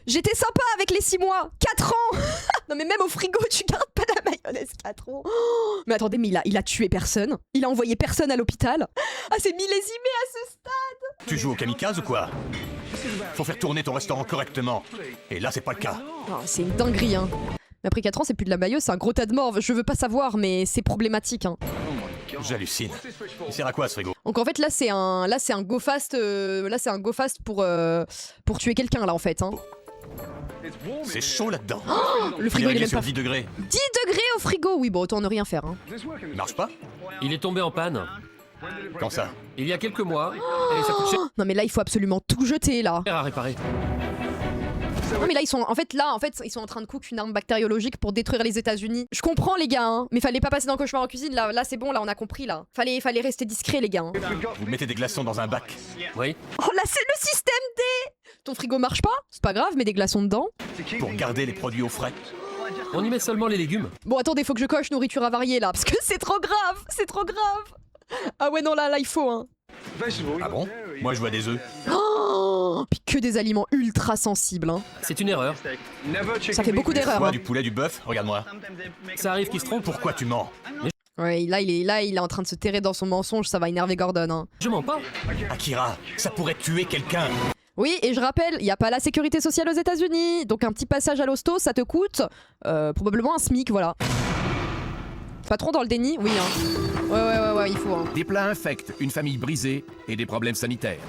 A: J'étais sympa avec les 6 mois. 4 ans. Non mais même au frigo tu gardes pas la mayonnaise 4 ans. Oh, mais attendez, mais il a tué personne. Il a envoyé personne à l'hôpital. Ah c'est millésimé à ce stade.
H: Tu joues au kamikaze ou quoi? Faut faire tourner ton restaurant correctement. Et là c'est pas le cas.
A: Oh, c'est une dinguerie hein. Mais après 4 ans c'est plus de la mayo, c'est un gros tas de morve. Je veux pas savoir mais c'est problématique hein.
H: J'hallucine. Il sert à quoi ce frigo?
A: Donc en fait là c'est un go fast pour tuer quelqu'un là en fait hein.
H: C'est chaud là-dedans.
A: Oh, le frigo il est même
H: sur
A: pas
H: 10 degrés.
A: 10 degrés au frigo. Oui bon autant ne rien faire hein.
H: Il marche pas?
C: Il est tombé en panne.
H: Quand ça?
C: Il y a quelques mois. Et ça coûte cher
A: Non mais là il faut absolument tout jeter là.
C: à réparer.
A: Non mais là ils sont ils sont en train de cook une arme bactériologique pour détruire les États-Unis. Je comprends les gars hein, mais fallait pas passer dans le cauchemar en cuisine là c'est bon là on a compris là. Fallait rester discret les gars. Hein.
H: Vous mettez des glaçons dans un bac.
C: Oui.
A: Oh là c'est le système D. Ton frigo marche pas? C'est pas grave, mets des glaçons dedans.
H: Pour garder les produits au frais.
C: On y met seulement les légumes.
A: Bon attendez, faut que je coche nourriture avariée là parce que c'est trop grave, c'est trop grave. Ah ouais non là il faut hein.
H: Ah bon? Moi je vois des œufs.
A: Oh, puis que des aliments ultra sensibles hein.
C: C'est une erreur.
A: Ça fait beaucoup d'erreurs.
H: Quoi,
A: Hein.
H: du poulet, du bœuf? Regarde-moi.
C: Ça arrive qu'il se trompe.
H: Pourquoi tu mens?
A: Ouais, là il est en train de se terrer dans son mensonge, ça va énerver Gordon hein.
C: Je mens pas.
H: Akira, ça pourrait tuer quelqu'un.
A: Oui, et je rappelle, il n'y a pas la sécurité sociale aux États-Unis, donc un petit passage à l'hosto, ça te coûte probablement un SMIC, voilà. Pas trop dans le déni? Oui, hein. Ouais, il faut. Hein.
B: Des plats infects, une famille brisée et des problèmes sanitaires.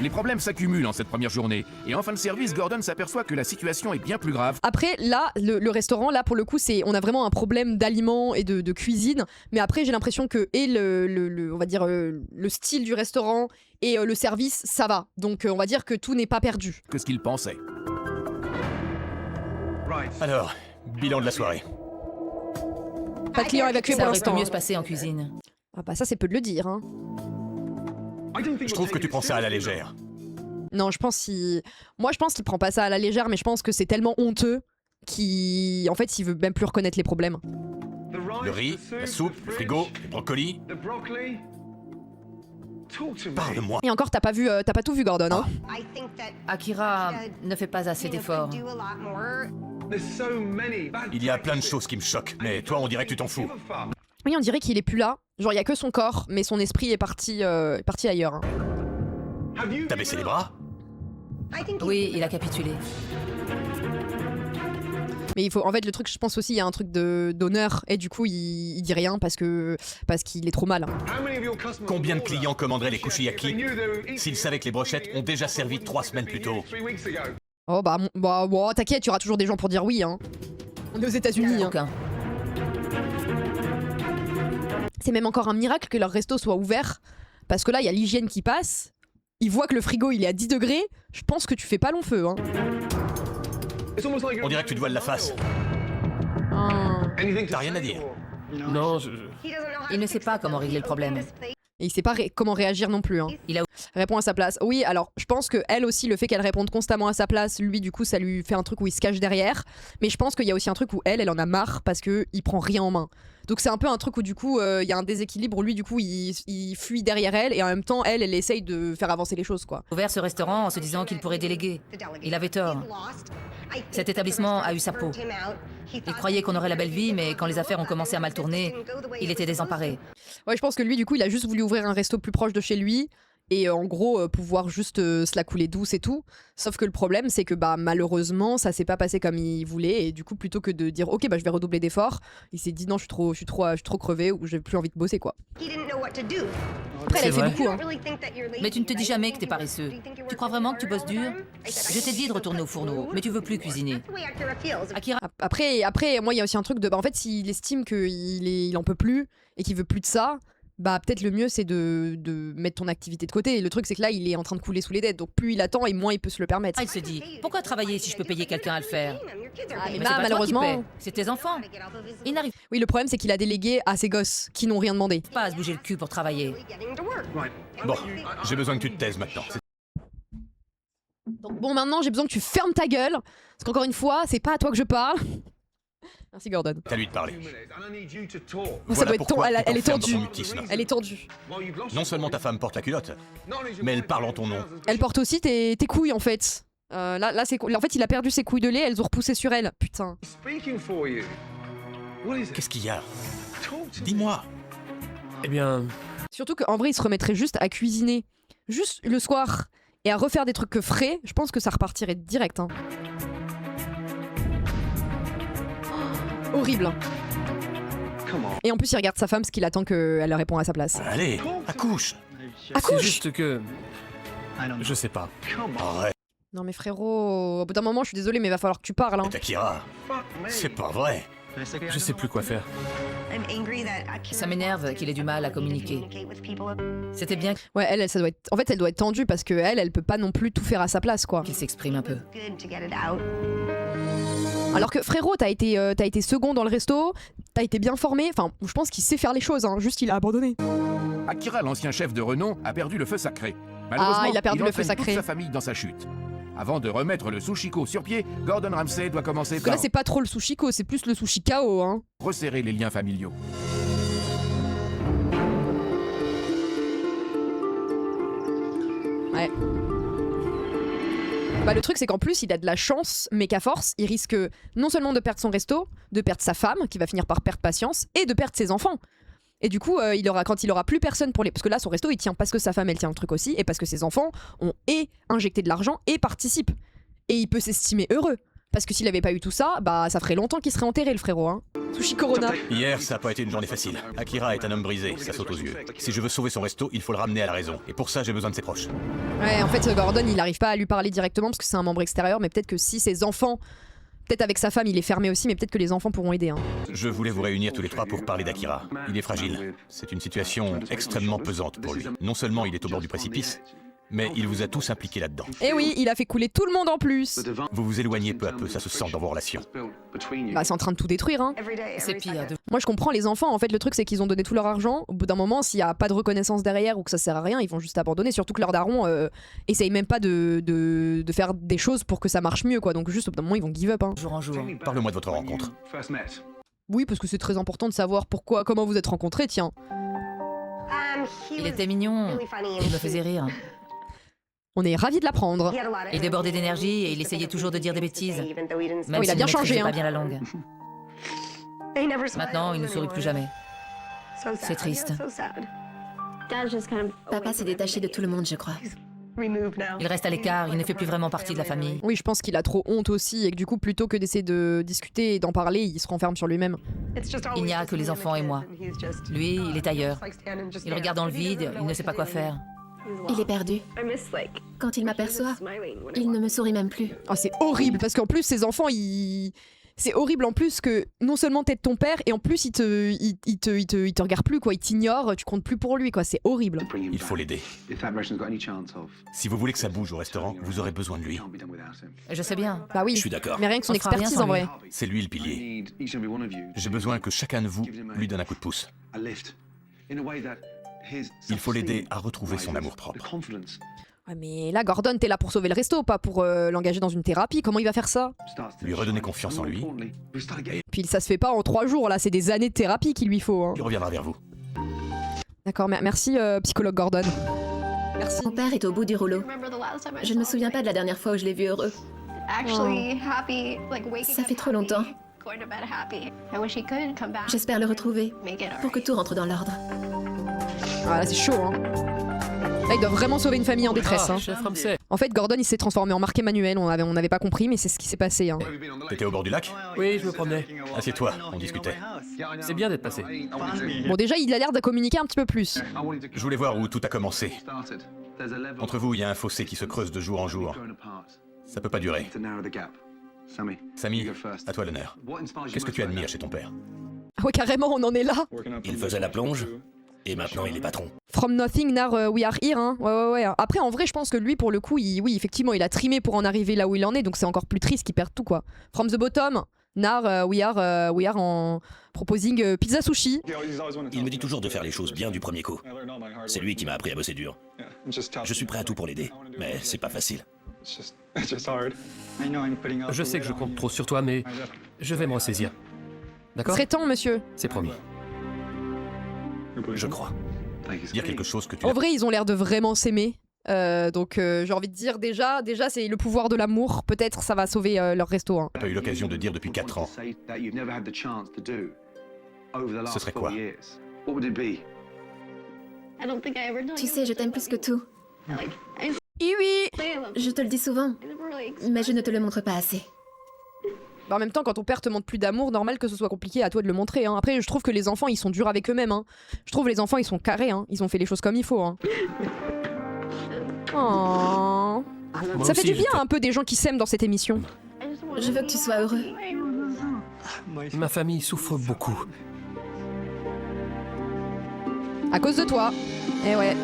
B: Les problèmes s'accumulent en cette première journée, et en fin de service, Gordon s'aperçoit que la situation est bien plus grave.
A: Après, là, le restaurant, là, pour le coup, on a vraiment un problème d'aliments et de cuisine, mais après, j'ai l'impression que, on va dire, le style du restaurant et le service, ça va. Donc, on va dire que tout n'est pas perdu.
B: Que ce qu'il pensait.
H: Alors, bilan de la soirée.
A: Pas de clients évacués
E: Ça
A: pour
E: aurait pu
A: l'instant.
E: mieux
A: Hein.
E: se passer en cuisine.
A: Ah bah ça, c'est peu de le dire, hein.
H: Je trouve que tu prends ça à la légère.
A: Non, je pense qu'il prend pas ça à la légère, mais je pense que c'est tellement honteux qu'en fait, il veut même plus reconnaître les problèmes.
H: Le riz, la soupe, le frigo, les brocolis. Parle-moi.
A: Et encore, t'as pas tout vu, Gordon, hein.
E: Akira ne fait pas assez d'efforts.
H: Il y a plein de choses qui me choquent, mais toi on dirait que tu t'en fous.
A: Oui, on dirait qu'il est plus là. Genre, il y a que son corps, mais son esprit est parti ailleurs. Hein.
H: T'as baissé les bras?
E: Oui, il a capitulé.
A: Mais il faut, en fait, le truc, je pense aussi, il y a un truc d'honneur, et du coup, il dit rien parce qu'il est trop mal.
H: Combien de clients commanderaient les kushiyaki s'ils savaient que les brochettes ont déjà servi 3 semaines plus tôt?
A: Oh bah t'inquiète, il y aura toujours des gens pour dire oui, hein. On est aux États-Unis, hein.
E: Aucun.
A: C'est même encore un miracle que leur resto soit ouvert, parce que là, il y a l'hygiène qui passe. Ils voient que le frigo, il est à 10 degrés. Je pense que tu fais pas long feu, hein.
H: On dirait que tu te voiles la face. T'as rien à dire?
C: Non,
E: Il ne sait pas comment régler le problème.
A: Et il sait pas comment réagir non plus, hein.
E: Il a...
A: Répond à sa place. Oui, alors, je pense que elle aussi, le fait qu'elle réponde constamment à sa place, lui, du coup, ça lui fait un truc où il se cache derrière. Mais je pense qu'il y a aussi un truc où elle en a marre parce qu'il prend rien en main. Donc c'est un peu un truc où du coup il y a un déséquilibre où lui du coup il fuit derrière elle et en même temps elle essaye de faire avancer les choses quoi.
E: Ouvert ce restaurant en se disant qu'il pourrait déléguer. Il avait tort. Cet établissement a eu sa peau. Il croyait qu'on aurait la belle vie, mais quand les affaires ont commencé à mal tourner, il était désemparé.
A: Ouais, je pense que lui du coup il a juste voulu ouvrir un resto plus proche de chez lui et en gros pouvoir juste se la couler douce et tout. Sauf que le problème c'est que bah malheureusement ça s'est pas passé comme il voulait et du coup plutôt que de dire ok bah je vais redoubler d'efforts, il s'est dit non je suis trop crevé ou j'ai plus envie de bosser quoi. Après elle a fait beaucoup hein.
E: Mais tu ne te dis jamais que t'es paresseux. Tu crois vraiment que tu bosses dur? Je t'ai dit de retourner au fourneau, mais tu veux plus cuisiner. Akira,
A: Après moi il y a aussi un truc de bah en fait s'il estime qu'il en peut plus et qu'il veut plus de ça, bah peut-être le mieux c'est de mettre ton activité de côté. Le truc c'est que là il est en train de couler sous les dettes, donc plus il attend et moins il peut se le permettre.
E: Ah, il se dit, pourquoi travailler si je peux payer quelqu'un à le faire?
A: Ah, mais
E: Mais
A: bah,
E: c'est pas toi qui
A: malheureusement,
E: paie, c'est tes enfants. Ils n'arrivent
A: oui, le problème c'est qu'il a délégué à ses gosses qui n'ont rien demandé.
E: pas à se bouger le cul pour travailler.
H: Bon, j'ai besoin que tu te taises maintenant.
A: Donc bon, maintenant j'ai besoin que tu fermes ta gueule, parce qu'encore une fois c'est pas à toi que je parle. Merci Gordon.
H: C'est à lui de parler.
A: Ça
H: Voilà
A: doit être
H: pourquoi
A: elle,
H: tu
A: elle est
H: t'enfermes dans
A: tendue.
H: ton mutisme.
A: Elle est tendue.
H: Non seulement ta femme porte la culotte, mais elle parle en ton nom.
A: Elle porte aussi tes couilles en fait. Là c'est en fait il a perdu ses couilles de lait, elles ont repoussé sur elle. Putain.
H: Qu'est-ce qu'il y a? Dis-moi.
C: Eh bien,
A: Surtout qu'en vrai il se remettrait juste à cuisiner, juste le soir, et à refaire des trucs que frais. Je pense que ça repartirait direct. Hein. Oh, horrible. Et en plus il regarde sa femme parce qu'il attend qu'elle réponde à sa place.
H: Allez, accouche.
C: c'est
A: Accouche.
C: juste que... Je sais pas.
H: Arrête,
A: Non mais frérot, au bout d'un moment je suis désolée mais il va falloir que tu parles. Hein.
H: Akira. C'est pas vrai.
C: Je sais plus quoi faire.
E: Ça m'énerve qu'il ait du mal à communiquer. C'était bien
A: Ouais, elle, ça doit être... En fait, elle doit être tendue parce que elle peut pas non plus tout faire à sa place, quoi.
E: qu'il s'exprime un peu.
A: Alors que frérot, t'as été second dans le resto, t'as été bien formé. Enfin, je pense qu'il sait faire les choses. Hein. Juste, il a abandonné.
B: Akira, l'ancien chef de renom, a perdu le feu sacré. Malheureusement,
A: il a perdu le feu
B: entraîne
A: sacré.
B: toute sa famille dans sa chute. Avant de remettre le Sushiko sur pied, Gordon Ramsay doit commencer
A: Parce que
B: par
A: là, c'est pas trop le sushiko, c'est plus le sushi KO. Hein.
B: resserrer les liens familiaux.
A: Ouais. Bah, le truc, c'est qu'en plus, il a de la chance, mais qu'à force, il risque non seulement de perdre son resto, de perdre sa femme, qui va finir par perdre patience, et de perdre ses enfants. Et du coup, quand il aura plus personne pour les... Parce que là, son resto, il tient parce que sa femme, elle tient le truc aussi, et parce que ses enfants ont injecté de l'argent et participent. Et il peut s'estimer heureux. Parce que s'il avait pas eu tout ça, bah ça ferait longtemps qu'il serait enterré, le frérot. Hein. Sushi Corona.
H: Hier, ça a pas été une journée facile. Akira est un homme brisé, ça saute aux yeux. Si je veux sauver son resto, il faut le ramener à la raison. Et pour ça, j'ai besoin de ses proches.
A: Ouais, en fait, Gordon, il arrive pas à lui parler directement parce que c'est un membre extérieur, mais peut-être que si ses enfants... Peut-être avec sa femme, il est fermé aussi, mais peut-être que les enfants pourront aider. Hein.
H: Je voulais vous réunir tous les trois pour parler d'Akira. Il est fragile. C'est une situation extrêmement pesante pour lui. Non seulement il est au bord du précipice, mais il vous a tous impliqués là-dedans.
A: Et oui, il a fait couler tout le monde en plus.
H: Vous vous éloignez peu à peu, ça se sent dans vos relations.
A: Bah c'est en train de tout détruire. Hein.
E: C'est pire.
A: Moi je comprends les enfants, en fait le truc c'est qu'ils ont donné tout leur argent. Au bout d'un moment, s'il y a pas de reconnaissance derrière ou que ça sert à rien, ils vont juste abandonner. Surtout que leur daron essaye même pas de faire des choses pour que ça marche mieux, quoi. Donc juste au bout d'un moment, ils vont give up. Hein.
E: Jour en jour.
H: Parle-moi de votre rencontre.
A: Oui, parce que c'est très important de savoir comment vous êtes rencontrés, tiens.
E: Il était mignon. Il me faisait rire.
A: On est ravis de l'apprendre.
E: Il débordait d'énergie et il essayait toujours de dire des bêtises. Même
A: Oh, il a
E: s'il
A: bien
E: ne
A: changé,
E: maîtrisait pas
A: hein.
E: bien la langue. Maintenant, il ne sourit plus jamais. C'est triste.
D: Papa s'est détaché de tout le monde, je crois.
E: Il reste à l'écart, il ne fait plus vraiment partie de la famille.
A: Oui, je pense qu'il a trop honte aussi et que du coup, plutôt que d'essayer de discuter et d'en parler, il se renferme sur lui-même.
E: Il n'y a que les enfants et moi. Lui, il est ailleurs. Il regarde dans le vide, il ne sait pas quoi faire.
D: Il est perdu. Quand il m'aperçoit, il ne me sourit même plus.
A: Oh, c'est horrible parce qu'en plus, ses enfants, c'est horrible en plus que non seulement t'es ton père et en plus il te regarde plus, quoi. Il t'ignore, tu comptes plus pour lui, quoi. C'est horrible.
H: Il faut l'aider. Si vous voulez que ça bouge au restaurant, vous aurez besoin de lui.
E: Je sais bien.
A: Bah oui.
F: Je suis d'accord.
A: Mais rien que son
E: On fera rien
A: expertise
E: sans
A: en vrai.
E: lui.
H: C'est lui le pilier. J'ai besoin que chacun de vous lui donne un coup de pouce. Il faut l'aider à retrouver son amour-propre.
A: Ouais, mais là, Gordon, t'es là pour sauver le resto, pas pour l'engager dans une thérapie. Comment il va faire ça?
H: Lui redonner confiance en lui,
A: Puis ça se fait pas en 3 jours, là. C'est des années de thérapie qu'il lui faut. Hein.
H: il reviendra vers vous.
A: D'accord, merci psychologue Gordon. Merci.
D: Mon père est au bout du rouleau. Je ne me souviens pas de la dernière fois où je l'ai vu heureux. Ça fait trop longtemps. J'espère le retrouver pour que tout rentre dans l'ordre.
A: Ah, là, c'est chaud, hein. Là, il doit vraiment sauver une famille en détresse. Hein.
C: Chef Ramsay.
A: En fait, Gordon, il s'est transformé en Marc Emmanuel. On avait pas compris, mais c'est ce qui s'est passé. Hein.
H: T'étais au bord du lac?
C: Oui, je me promenais.
H: Assieds-toi, on discutait.
C: C'est bien d'être passé.
A: Bon, déjà, il a l'air de communiquer un petit peu plus.
H: Je voulais voir où tout a commencé. Entre vous, il y a un fossé qui se creuse de jour en jour. Ça peut pas durer. Samy, à toi l'honneur. Qu'est-ce que tu admires chez ton père?
A: Ah ouais, carrément, on en est là.
F: Il faisait la plonge. Et maintenant, il est patron.
A: From nothing, now we are here, hein. Ouais. Après, en vrai, je pense que lui, pour le coup, oui, effectivement, il a trimé pour en arriver là où il en est, donc c'est encore plus triste qu'il perde tout, quoi. From the bottom, now we are en proposing pizza sushi.
F: Il me dit toujours de faire les choses bien du premier coup. C'est lui qui m'a appris à bosser dur. Je suis prêt à tout pour l'aider, mais c'est pas facile.
C: Je sais que je compte trop sur toi, mais je vais me ressaisir. D'accord?
A: Serait temps, monsieur.
C: C'est promis.
F: Je crois.
H: Il y a quelque chose que tu...
A: En vrai, ils ont l'air de vraiment s'aimer. Donc j'ai envie de dire déjà c'est le pouvoir de l'amour. Peut-être ça va sauver leur resto. Hein.
H: n'as pas eu l'occasion de dire depuis 4 ans. Ce serait quoi?
D: Tu sais, je t'aime plus que tout.
A: Oui.
D: Je te le dis souvent, mais je ne te le montre pas assez.
A: Bah, en même temps, quand ton père te montre plus d'amour, normal que ce soit compliqué à toi de le montrer. Hein. Après, je trouve que les enfants, ils sont durs avec eux-mêmes. Hein. Je trouve les enfants, ils sont carrés. Hein. Ils ont fait les choses comme il faut. Hein. Oh. Ça fait du bien un peu des gens qui s'aiment dans cette émission.
D: Je veux que tu sois heureux.
C: Ma famille souffre beaucoup.
A: À cause de toi. Eh ouais.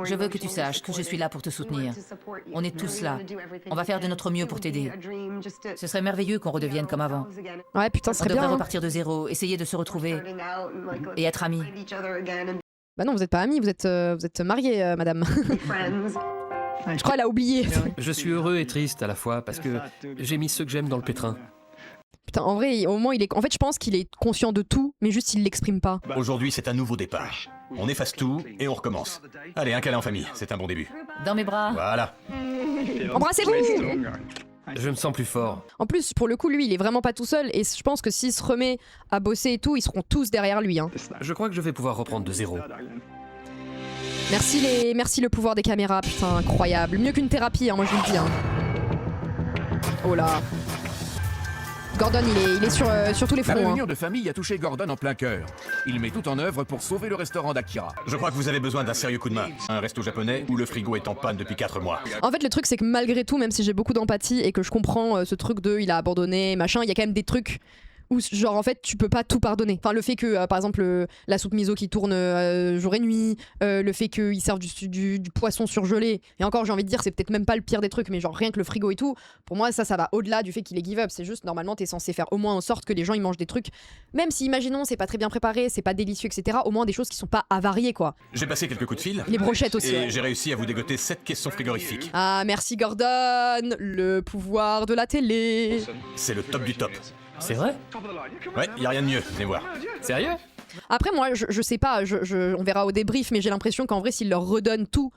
E: Je veux que tu saches que je suis là pour te soutenir. On est tous là. On va faire de notre mieux pour t'aider. Ce serait merveilleux qu'on redevienne comme avant.
A: Ouais, putain, ce
E: On
A: serait
E: devrait
A: bien. Hein.
E: repartir de zéro, essayer de se retrouver et être amis.
A: Bah non, vous êtes pas amis, vous êtes mariés, madame. Je crois qu'elle a oublié.
C: Je suis heureux et triste à la fois parce que j'ai mis ceux que j'aime dans le pétrin.
A: Putain, en vrai, au moins, en fait, je pense qu'il est conscient de tout, mais juste il l'exprime pas.
H: Aujourd'hui, c'est un nouveau départ. On efface tout et on recommence. Allez, un câlin en famille, c'est un bon début.
E: Dans mes bras.
H: Voilà.
A: Embrassez-vous!
C: Je me sens plus fort.
A: En plus, pour le coup, lui, il est vraiment pas tout seul, et je pense que s'il se remet à bosser et tout, ils seront tous derrière lui. Hein.
C: Je crois que je vais pouvoir reprendre de zéro.
A: Merci le pouvoir des caméras, putain, incroyable. Mieux qu'une thérapie, hein, moi je vous le dis. Hein. Oh là. Gordon, il est sur tous les
B: La
A: fronts.
B: réunion
A: Hein.
B: de famille a touché Gordon en plein cœur. Il met tout en œuvre pour sauver le restaurant d'Akira.
H: Je crois que vous avez besoin d'un sérieux coup de main. Un resto japonais où le frigo est en panne depuis 4 mois.
A: En fait, le truc, c'est que malgré tout, même si j'ai beaucoup d'empathie et que je comprends ce truc de il a abandonné, machin, il y a quand même des trucs où, genre, en fait, tu peux pas tout pardonner. Enfin, le fait que, par exemple, la soupe miso qui tourne jour et nuit, le fait qu'ils servent du poisson surgelé, et encore, j'ai envie de dire, c'est peut-être même pas le pire des trucs, mais genre rien que le frigo et tout, pour moi, ça va au-delà du fait qu'il est give up. C'est juste, normalement, t'es censé faire au moins en sorte que les gens ils mangent des trucs, même si, imaginons, c'est pas très bien préparé, c'est pas délicieux, etc., au moins des choses qui sont pas avariées, quoi.
H: J'ai passé quelques coups de fil.
A: Les brochettes aussi.
H: Et
A: Ouais.
H: j'ai réussi à vous dégoter 7 caissons frigorifiques.
A: Ah, merci Gordon, le pouvoir de la télé.
H: C'est le top du top.
C: C'est vrai?
H: Ouais, y a rien de mieux, venez voir.
C: Sérieux?
A: Après, moi, je sais pas, on verra au débrief, mais j'ai l'impression qu'en vrai, s'ils leur redonnent tout,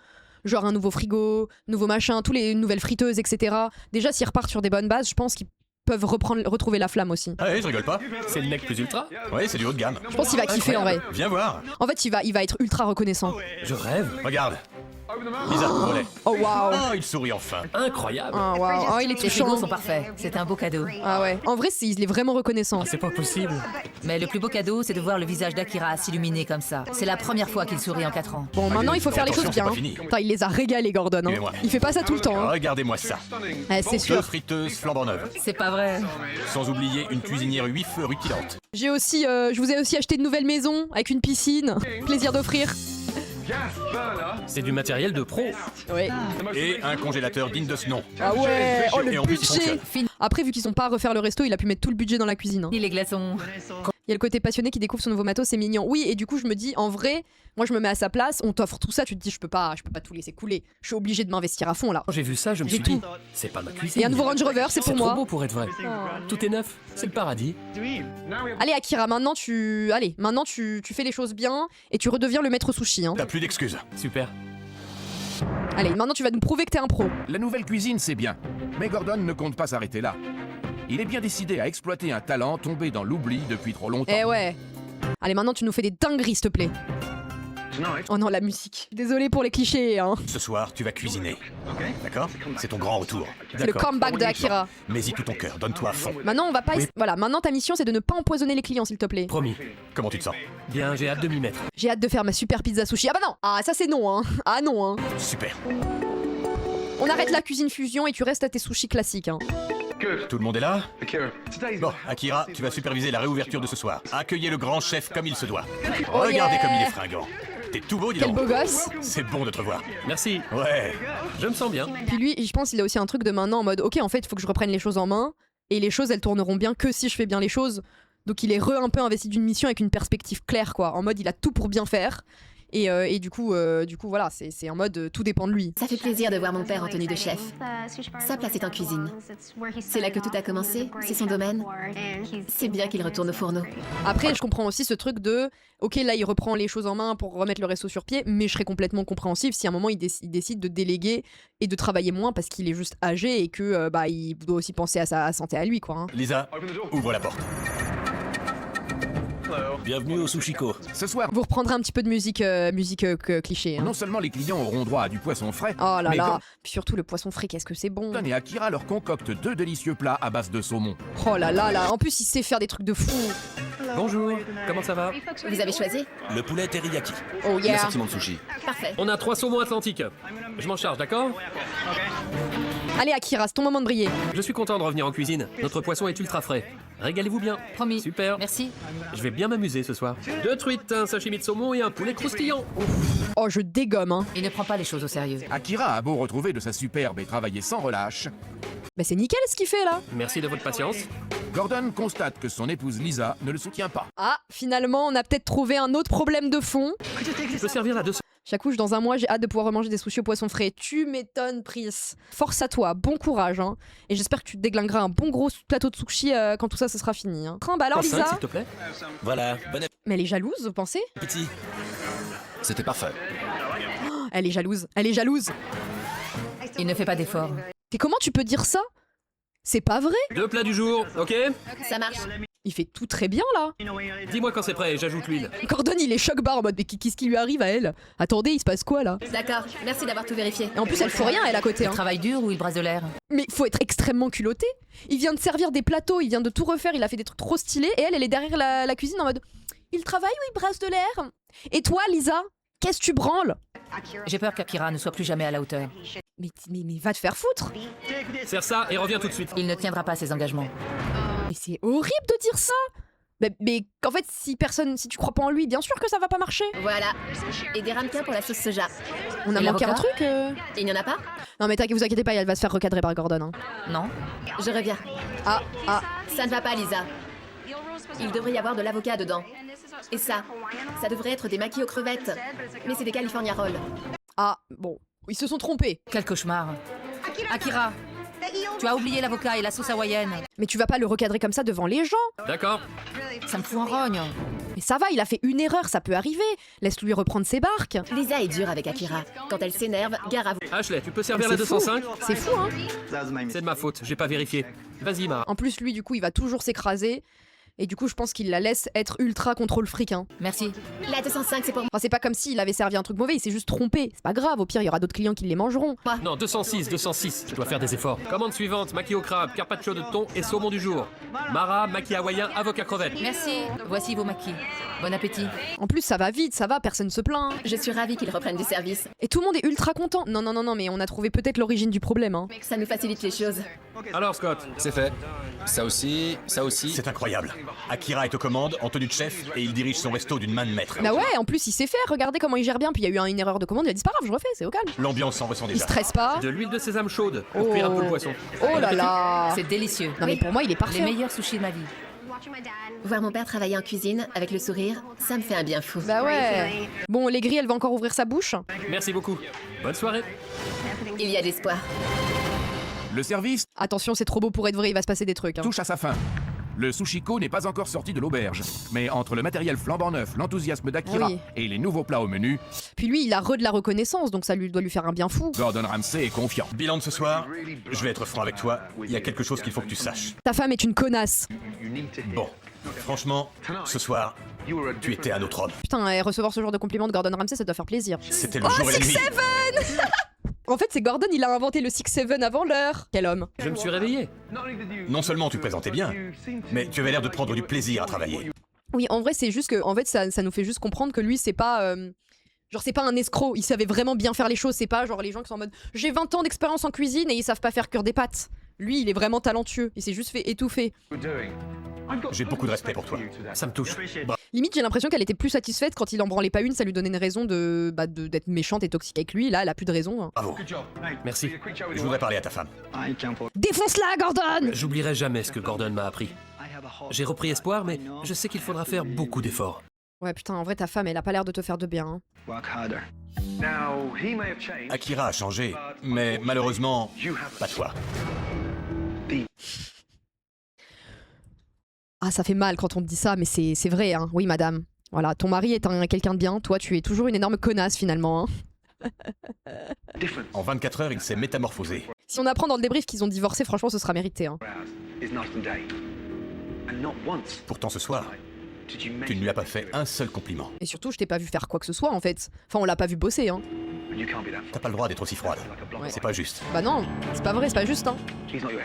A: genre un nouveau frigo, nouveau machin, tous les nouvelles friteuses, etc., déjà, s'ils repartent sur des bonnes bases, je pense qu'ils peuvent retrouver la flamme aussi.
H: Ah ouais, je rigole pas.
C: C'est le mec plus ultra?
H: Ouais, c'est du haut de gamme.
A: Je pense qu'il va kiffer en vrai.
H: Viens voir.
A: En fait, il va être ultra reconnaissant.
C: Je rêve.
H: Regarde. Lisa, volet.
A: Oh waouh!
H: Oh, il sourit enfin.
C: Incroyable.
A: Ah waouh! Oh, il est
E: Les frigos
A: touchant.
E: sont parfaits. C'est un beau cadeau.
A: Ah ouais. En vrai, il est vraiment reconnaissant.
C: C'est pas possible.
E: Mais le plus beau cadeau, c'est de voir le visage d'Akira s'illuminer comme ça. C'est la première fois qu'il sourit en 4 ans.
A: Bon, maintenant, il faut faire les
H: Attention,
A: choses bien.
H: c'est pas fini.
A: Putain, il les a régalés, Gordon. Hein.
H: Suivez-moi.
A: Il fait pas ça tout le temps. Hein.
H: Regardez-moi ça.
A: Ouais, c'est
H: 2
A: sûr.
H: friteuses flambant neuves.
E: C'est pas vrai.
H: Sans oublier une cuisinière 8 feux rutilante.
A: J'ai aussi, je vous ai aussi acheté une nouvelle maison avec une piscine. Plaisir d'offrir.
C: C'est du matériel de pro.
A: Ouais.
H: Et un congélateur digne de ce nom.
A: Ah ouais. Oh
H: Et
A: le
H: en plus, il
A: budget.
H: fonctionne.
A: Après, vu qu'ils ont pas à refaire le resto, il a pu mettre tout le budget dans la cuisine. Hein.
E: Ni les glaçons.
A: Il y a le côté passionné qui découvre son nouveau matos, c'est mignon. Oui, et du coup, je me dis, en vrai, moi je me mets à sa place, on t'offre tout ça, tu te dis, je peux pas tout laisser couler. Je suis obligée de m'investir à fond là.
C: Quand j'ai vu ça, je me
A: J'ai
C: suis dit,
A: tout.
C: c'est pas ma cuisine.
A: Et un nouveau Range Rover, c'est pour
C: trop
A: moi.
C: beau pour être vrai. Tout est neuf. C'est le paradis.
A: Allez Akira, maintenant tu fais les choses bien et tu redeviens le maître sushi. Hein.
H: T'as plus d'excuses.
C: Super.
A: Allez, maintenant tu vas nous prouver que t'es un pro.
B: La nouvelle cuisine, c'est bien. Mais Gordon ne compte pas s'arrêter là. Il est bien décidé à exploiter un talent tombé dans l'oubli depuis trop longtemps.
A: Eh ouais. Allez, maintenant tu nous fais des dingueries, s'il te plaît. Oh non, la musique. Désolé pour les clichés. Hein.
H: Ce soir, tu vas cuisiner. D'accord? C'est ton grand retour.
A: C'est le comeback de Akira.
H: Mets-y tout ton cœur, donne-toi à fond.
A: Maintenant, on va pas.
C: Oui.
A: Voilà, maintenant ta mission c'est de ne pas empoisonner les clients, s'il te plaît.
C: Promis.
H: Comment tu te sens?
C: Bien, j'ai hâte de m'y mettre.
A: J'ai hâte de faire ma super pizza sushi. Ah bah non. Ah ça c'est non. Hein. Ah non. Hein.
H: Super.
A: On arrête la cuisine fusion et tu restes à tes sushis classiques. Hein.
H: Tout le monde est là? Bon, Akira, tu vas superviser la réouverture de ce soir. Accueillez le grand chef comme il se doit. Regardez comme il est fringant. T'es tout beau, dis
A: Quel
H: donc.
A: beau gosse.
H: C'est bon de te revoir.
C: Merci,
H: Ouais.
C: je me sens bien.
A: Puis lui, je pense qu'il a aussi un truc de maintenant en mode ok, en fait, il faut que je reprenne les choses en main et les choses elles tourneront bien que si je fais bien les choses. Donc il est un peu investi d'une mission avec une perspective claire quoi. En mode il a tout pour bien faire. Et du coup voilà, c'est en mode tout dépend de lui.
D: Ça fait plaisir de voir mon père en tenue de chef. Sa place est en cuisine. C'est là que tout a commencé, c'est son domaine. C'est bien qu'il retourne au fourneau.
A: Après, je comprends aussi ce truc de ok, là il reprend les choses en main pour remettre le resto sur pied, mais je serais complètement compréhensif si à un moment il décide de déléguer et de travailler moins parce qu'il est juste âgé et que il doit aussi penser à sa santé à lui quoi. Hein.
H: Lisa, ouvre la porte.
F: Bienvenue au Sushiko.
B: Ce soir,
A: Vous reprendrez un petit peu de musique cliché. Hein.
B: non seulement les clients auront droit à du poisson frais,
A: Oh là
B: mais
A: là, puis surtout le poisson frit, qu'est-ce que c'est bon.
B: Gordon et Akira leur concoctent 2 délicieux plats à base de saumon.
A: Oh là là là, en plus il sait faire des trucs de fou.
C: Bonjour, comment ça va?
D: Vous avez choisi?
F: Le poulet teriyaki.
A: Oh yeah.
G: L'assortiment de sushi.
D: Parfait.
C: On a 3 saumons atlantiques. Je m'en charge, d'accord?
A: Allez Akira, c'est ton moment de briller.
C: Je suis content de revenir en cuisine. Notre poisson est ultra frais. Régalez-vous bien.
E: Promis.
C: Super.
E: Merci.
C: Je vais bien m'amuser ce soir. 2 truites, un sashimi de saumon et un poulet croustillant.
A: Oh je dégomme hein.
E: Il ne prend pas les choses au sérieux.
B: Akira a beau retrouver de sa superbe et travailler sans relâche,
A: Bah c'est nickel ce qu'il fait là.
C: Merci de votre patience.
B: Gordon constate que son épouse Lisa ne le soutient pas.
A: Ah, finalement on a peut-être trouvé un autre problème de fond.
C: Je peux servir la 200.
A: J'accouche dans un mois, j'ai hâte de pouvoir remanger des sushis au poisson frais. Tu m'étonnes, Pris. Force à toi, bon courage hein. Et j'espère que tu te déglingueras un bon gros plateau de sushi quand tout ça ce sera fini. Hein. Bah alors
C: Enceinte,
A: Lisa.
C: s'il te plaît.
F: Voilà, bon
A: Mais elle est jalouse, vous pensez?
F: appétit.
G: C'était parfait.
A: Oh, elle est jalouse, elle est jalouse.
E: Il ne fait pas d'efforts.
A: Et comment tu peux dire ça? C'est pas vrai.
C: 2 plats du jour, ok?
D: Ça marche.
A: Il fait tout très bien là.
C: Dis-moi quand c'est prêt et j'ajoute l'huile.
A: Gordon il est choc-barre en mode mais qu'est-ce qui lui arrive à elle? Attendez, il se passe quoi là?
D: D'accord, merci d'avoir tout vérifié.
A: Et en plus elle fout rien elle à côté.
E: Il
A: Hein.
E: travaille dur ou il brasse de l'air?
A: Mais faut être extrêmement culotté. Il vient de servir des plateaux, il vient de tout refaire, il a fait des trucs trop stylés et elle est derrière la cuisine en mode il travaille ou il brasse de l'air? Et toi Lisa, qu'est-ce que tu branles?
E: J'ai peur qu'Akira ne soit plus jamais à la hauteur.
A: Mais va te faire foutre.
C: Serre ça et reviens tout de suite.
E: Il ne tiendra pas ses engagements.
A: Mais c'est horrible de dire ça. Mais qu'en fait si tu crois pas en lui, bien sûr que ça va pas marcher.
D: Voilà. Et des ramequins pour la sauce soja.
A: On a
E: Et
A: manqué un
E: l'avocat
A: truc.
D: Il n'y en a pas?
A: Non mais vous inquiétez pas, elle va se faire recadrer par Gordon. Hein.
E: Non?
D: Je reviens.
A: Ah.
D: Ça ne va pas, Lisa. Il devrait y avoir de l'avocat dedans. Et ça devrait être des maquis aux crevettes. Mais c'est des California Rolls.
A: Ah, bon. Ils se sont trompés.
E: Quel cauchemar. Akira, tu as oublié l'avocat et la sauce hawaïenne.
A: Mais tu vas pas le recadrer comme ça devant les gens.
C: D'accord.
E: Ça me fout en rogne.
A: Mais ça va, il a fait une erreur, ça peut arriver. Laisse-lui reprendre ses barques.
D: Lisa est dure avec Akira. Quand elle s'énerve, gare à vous.
C: Ashley, tu peux servir
A: C'est
C: la
A: fou.
C: 205?
A: C'est fou, hein.
C: C'est de ma faute, j'ai pas vérifié. Vas-y, Mara.
A: En plus, lui, du coup, il va toujours s'écraser. Et du coup, je pense qu'il la laisse être ultra contrôle fric. Hein.
E: Merci.
D: La 205, c'est pour moi.
A: Enfin, c'est pas comme s'il avait servi un truc mauvais, il s'est juste trompé. C'est pas grave, au pire, il y aura d'autres clients qui les mangeront.
C: Non, 206, je dois faire des efforts. Commande suivante, maki au crabe, carpaccio de thon et saumon du jour. Mara, maki hawaïen, avocat crevette.
E: Merci. Voici vos maquis. Bon appétit.
A: En plus, ça va vite, ça va, personne se plaint.
D: Je suis ravie qu'il reprenne du service.
A: Et tout le monde est ultra content. Non, mais on a trouvé peut-être l'origine du problème. Hein.
D: Ça nous facilite les choses.
C: Alors, Scott,
G: C'est fait. Ça aussi, ça aussi.
H: C'est incroyable. Akira est aux commandes, en tenue de chef, et il dirige son resto d'une main de maître.
A: Bah ouais, en plus, il sait faire, regardez comment il gère bien. Puis il y a eu une erreur de commande, il a dit c'est pas grave, je refais, c'est au calme.
H: L'ambiance s'en ressent
A: Il
H: déjà.
A: stresse pas.
C: de l'huile de sésame chaude pour cuire un peu le poisson.
A: Oh là là.
E: C'est délicieux.
A: Non mais pour moi, il est
E: Les
A: parfait.
E: meilleurs sushis de ma vie.
D: Voir mon père travailler en cuisine avec le sourire, ça me fait un bien fou.
A: Bah ouais. Bon, les grilles, elle va encore ouvrir sa bouche.
C: Merci beaucoup. Bonne soirée.
D: Il y a de l'espoir.
B: Le service
A: Attention, c'est trop beau pour être vrai, il va se passer des trucs. Hein.
B: touche à sa fin. Le Sushiko n'est pas encore sorti de l'auberge. Mais entre le matériel flambant neuf, l'enthousiasme d'Akira
A: Oui.
B: et les nouveaux plats au menu,
A: Puis lui, il a de la reconnaissance, donc ça doit lui faire un bien fou.
B: Gordon Ramsay est confiant.
H: Bilan de ce soir, je vais être franc avec toi, il y a quelque chose qu'il faut que tu saches.
A: Ta femme est une connasse.
H: Bon, franchement, ce soir, tu étais un autre homme.
A: Putain, recevoir ce genre de compliment de Gordon Ramsay, ça doit faire plaisir.
H: C'était le jour et la nuit.
A: En fait, c'est Gordon, il a inventé le 6-7 avant l'heure. Quel homme.
C: Je me suis réveillé.
H: Non seulement tu présentais bien, mais tu avais l'air de prendre du plaisir à travailler.
A: Oui, en vrai, c'est juste que, en fait, ça nous fait juste comprendre que lui, c'est pas. Genre, c'est pas un escroc, il savait vraiment bien faire les choses. C'est pas genre les gens qui sont en mode j'ai 20 ans d'expérience en cuisine et ils savent pas faire cuire des pâtes. Lui, il est vraiment talentueux. Il s'est juste fait étouffer.
H: J'ai beaucoup de respect pour toi.
C: Ça me touche.
A: Limite, j'ai l'impression qu'elle était plus satisfaite quand il en branlait pas une, ça lui donnait une raison d'être méchante et toxique avec lui. Là, elle a plus de raison. Hein.
H: Bravo.
C: Merci.
H: Je voudrais parler à ta femme.
A: Défonce-la, Gordon!
C: J'oublierai jamais ce que Gordon m'a appris. J'ai repris espoir, mais je sais qu'il faudra faire beaucoup d'efforts.
A: Ouais, putain, en vrai, ta femme, elle a pas l'air de te faire de bien. Hein.
H: Akira a changé, mais malheureusement, pas toi.
A: Ah, ça fait mal quand on te dit ça, mais c'est vrai, hein. Oui, madame. Voilà, ton mari est quelqu'un de bien, toi, tu es toujours une énorme connasse, finalement. Hein.
H: En 24 heures, il s'est métamorphosé.
A: Si on apprend dans le débrief qu'ils ont divorcé, franchement, ce sera mérité. Hein.
H: Pourtant, ce soir, tu ne lui as pas fait un seul compliment.
A: Et surtout, je t'ai pas vu faire quoi que ce soit, en fait. Enfin, on l'a pas vu bosser, hein.
H: T'as pas le droit d'être aussi froide.
A: Ouais.
H: C'est pas juste.
A: Bah non, c'est pas vrai, c'est pas juste, hein.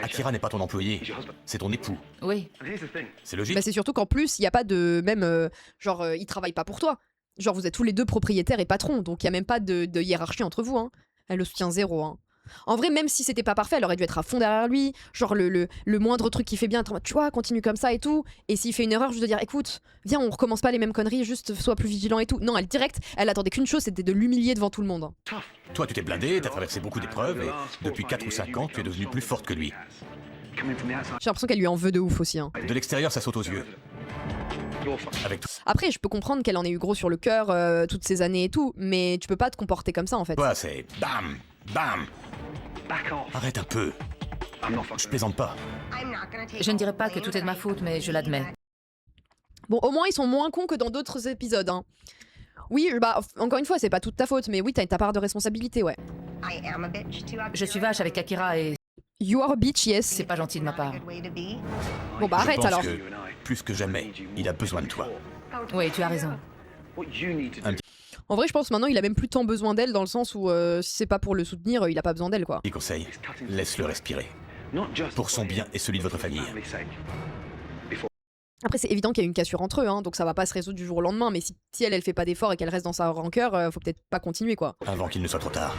H: Akira n'est pas ton employé, c'est ton époux.
E: Oui.
H: C'est logique.
A: Bah c'est surtout qu'en plus, il y a pas de... Même, il travaille pas pour toi. Genre, vous êtes tous les deux propriétaires et patrons, donc il y a même pas de hiérarchie entre vous, hein. Elle le soutient zéro, hein. En vrai, même si c'était pas parfait, elle aurait dû être à fond derrière lui. Genre, le moindre truc qu'il fait bien, tu vois, continue comme ça et tout. Et s'il fait une erreur, juste de dire, écoute, viens, on recommence pas les mêmes conneries, juste sois plus vigilant et tout. Non, elle attendait qu'une chose, c'était de l'humilier devant tout le monde.
H: Toi, tu t'es blindé, t'as traversé beaucoup d'épreuves, et depuis 4 ou 5 ans, tu es devenue plus forte que lui.
A: J'ai l'impression qu'elle lui en veut de ouf aussi, hein.
H: De l'extérieur, ça saute aux yeux. Avec tout.
A: Après, je peux comprendre qu'elle en ait eu gros sur le cœur toutes ces années et tout, mais tu peux pas te comporter comme ça en fait.
H: Toi, c'est bam, bam. Arrête un peu. Je plaisante pas.
E: Je ne dirais pas que tout est de ma faute, mais je l'admets.
A: Bon, au moins ils sont moins cons que dans d'autres épisodes, hein. Oui, bah, encore une fois, c'est pas toute ta faute, mais oui, t'as ta part de responsabilité, ouais.
E: Je suis vache avec Akira et
A: You are a bitch, yes.
E: c'est pas gentil de ma part.
A: Bon bah
H: Je
A: arrête
H: pense
A: alors.
H: que, plus que jamais, il a besoin de toi.
E: Oui, tu as raison.
A: En vrai, je pense maintenant il a même plus tant besoin d'elle dans le sens où si c'est pas pour le soutenir, il a pas besoin d'elle quoi.
H: Petit conseil, laisse-le respirer. Pour son bien et celui de votre famille.
A: Après, c'est évident qu'il y a une cassure entre eux, hein, donc ça va pas se résoudre du jour au lendemain, mais si elle fait pas d'effort et qu'elle reste dans sa rancœur, faut peut-être pas continuer quoi.
H: Avant qu'il ne soit trop tard.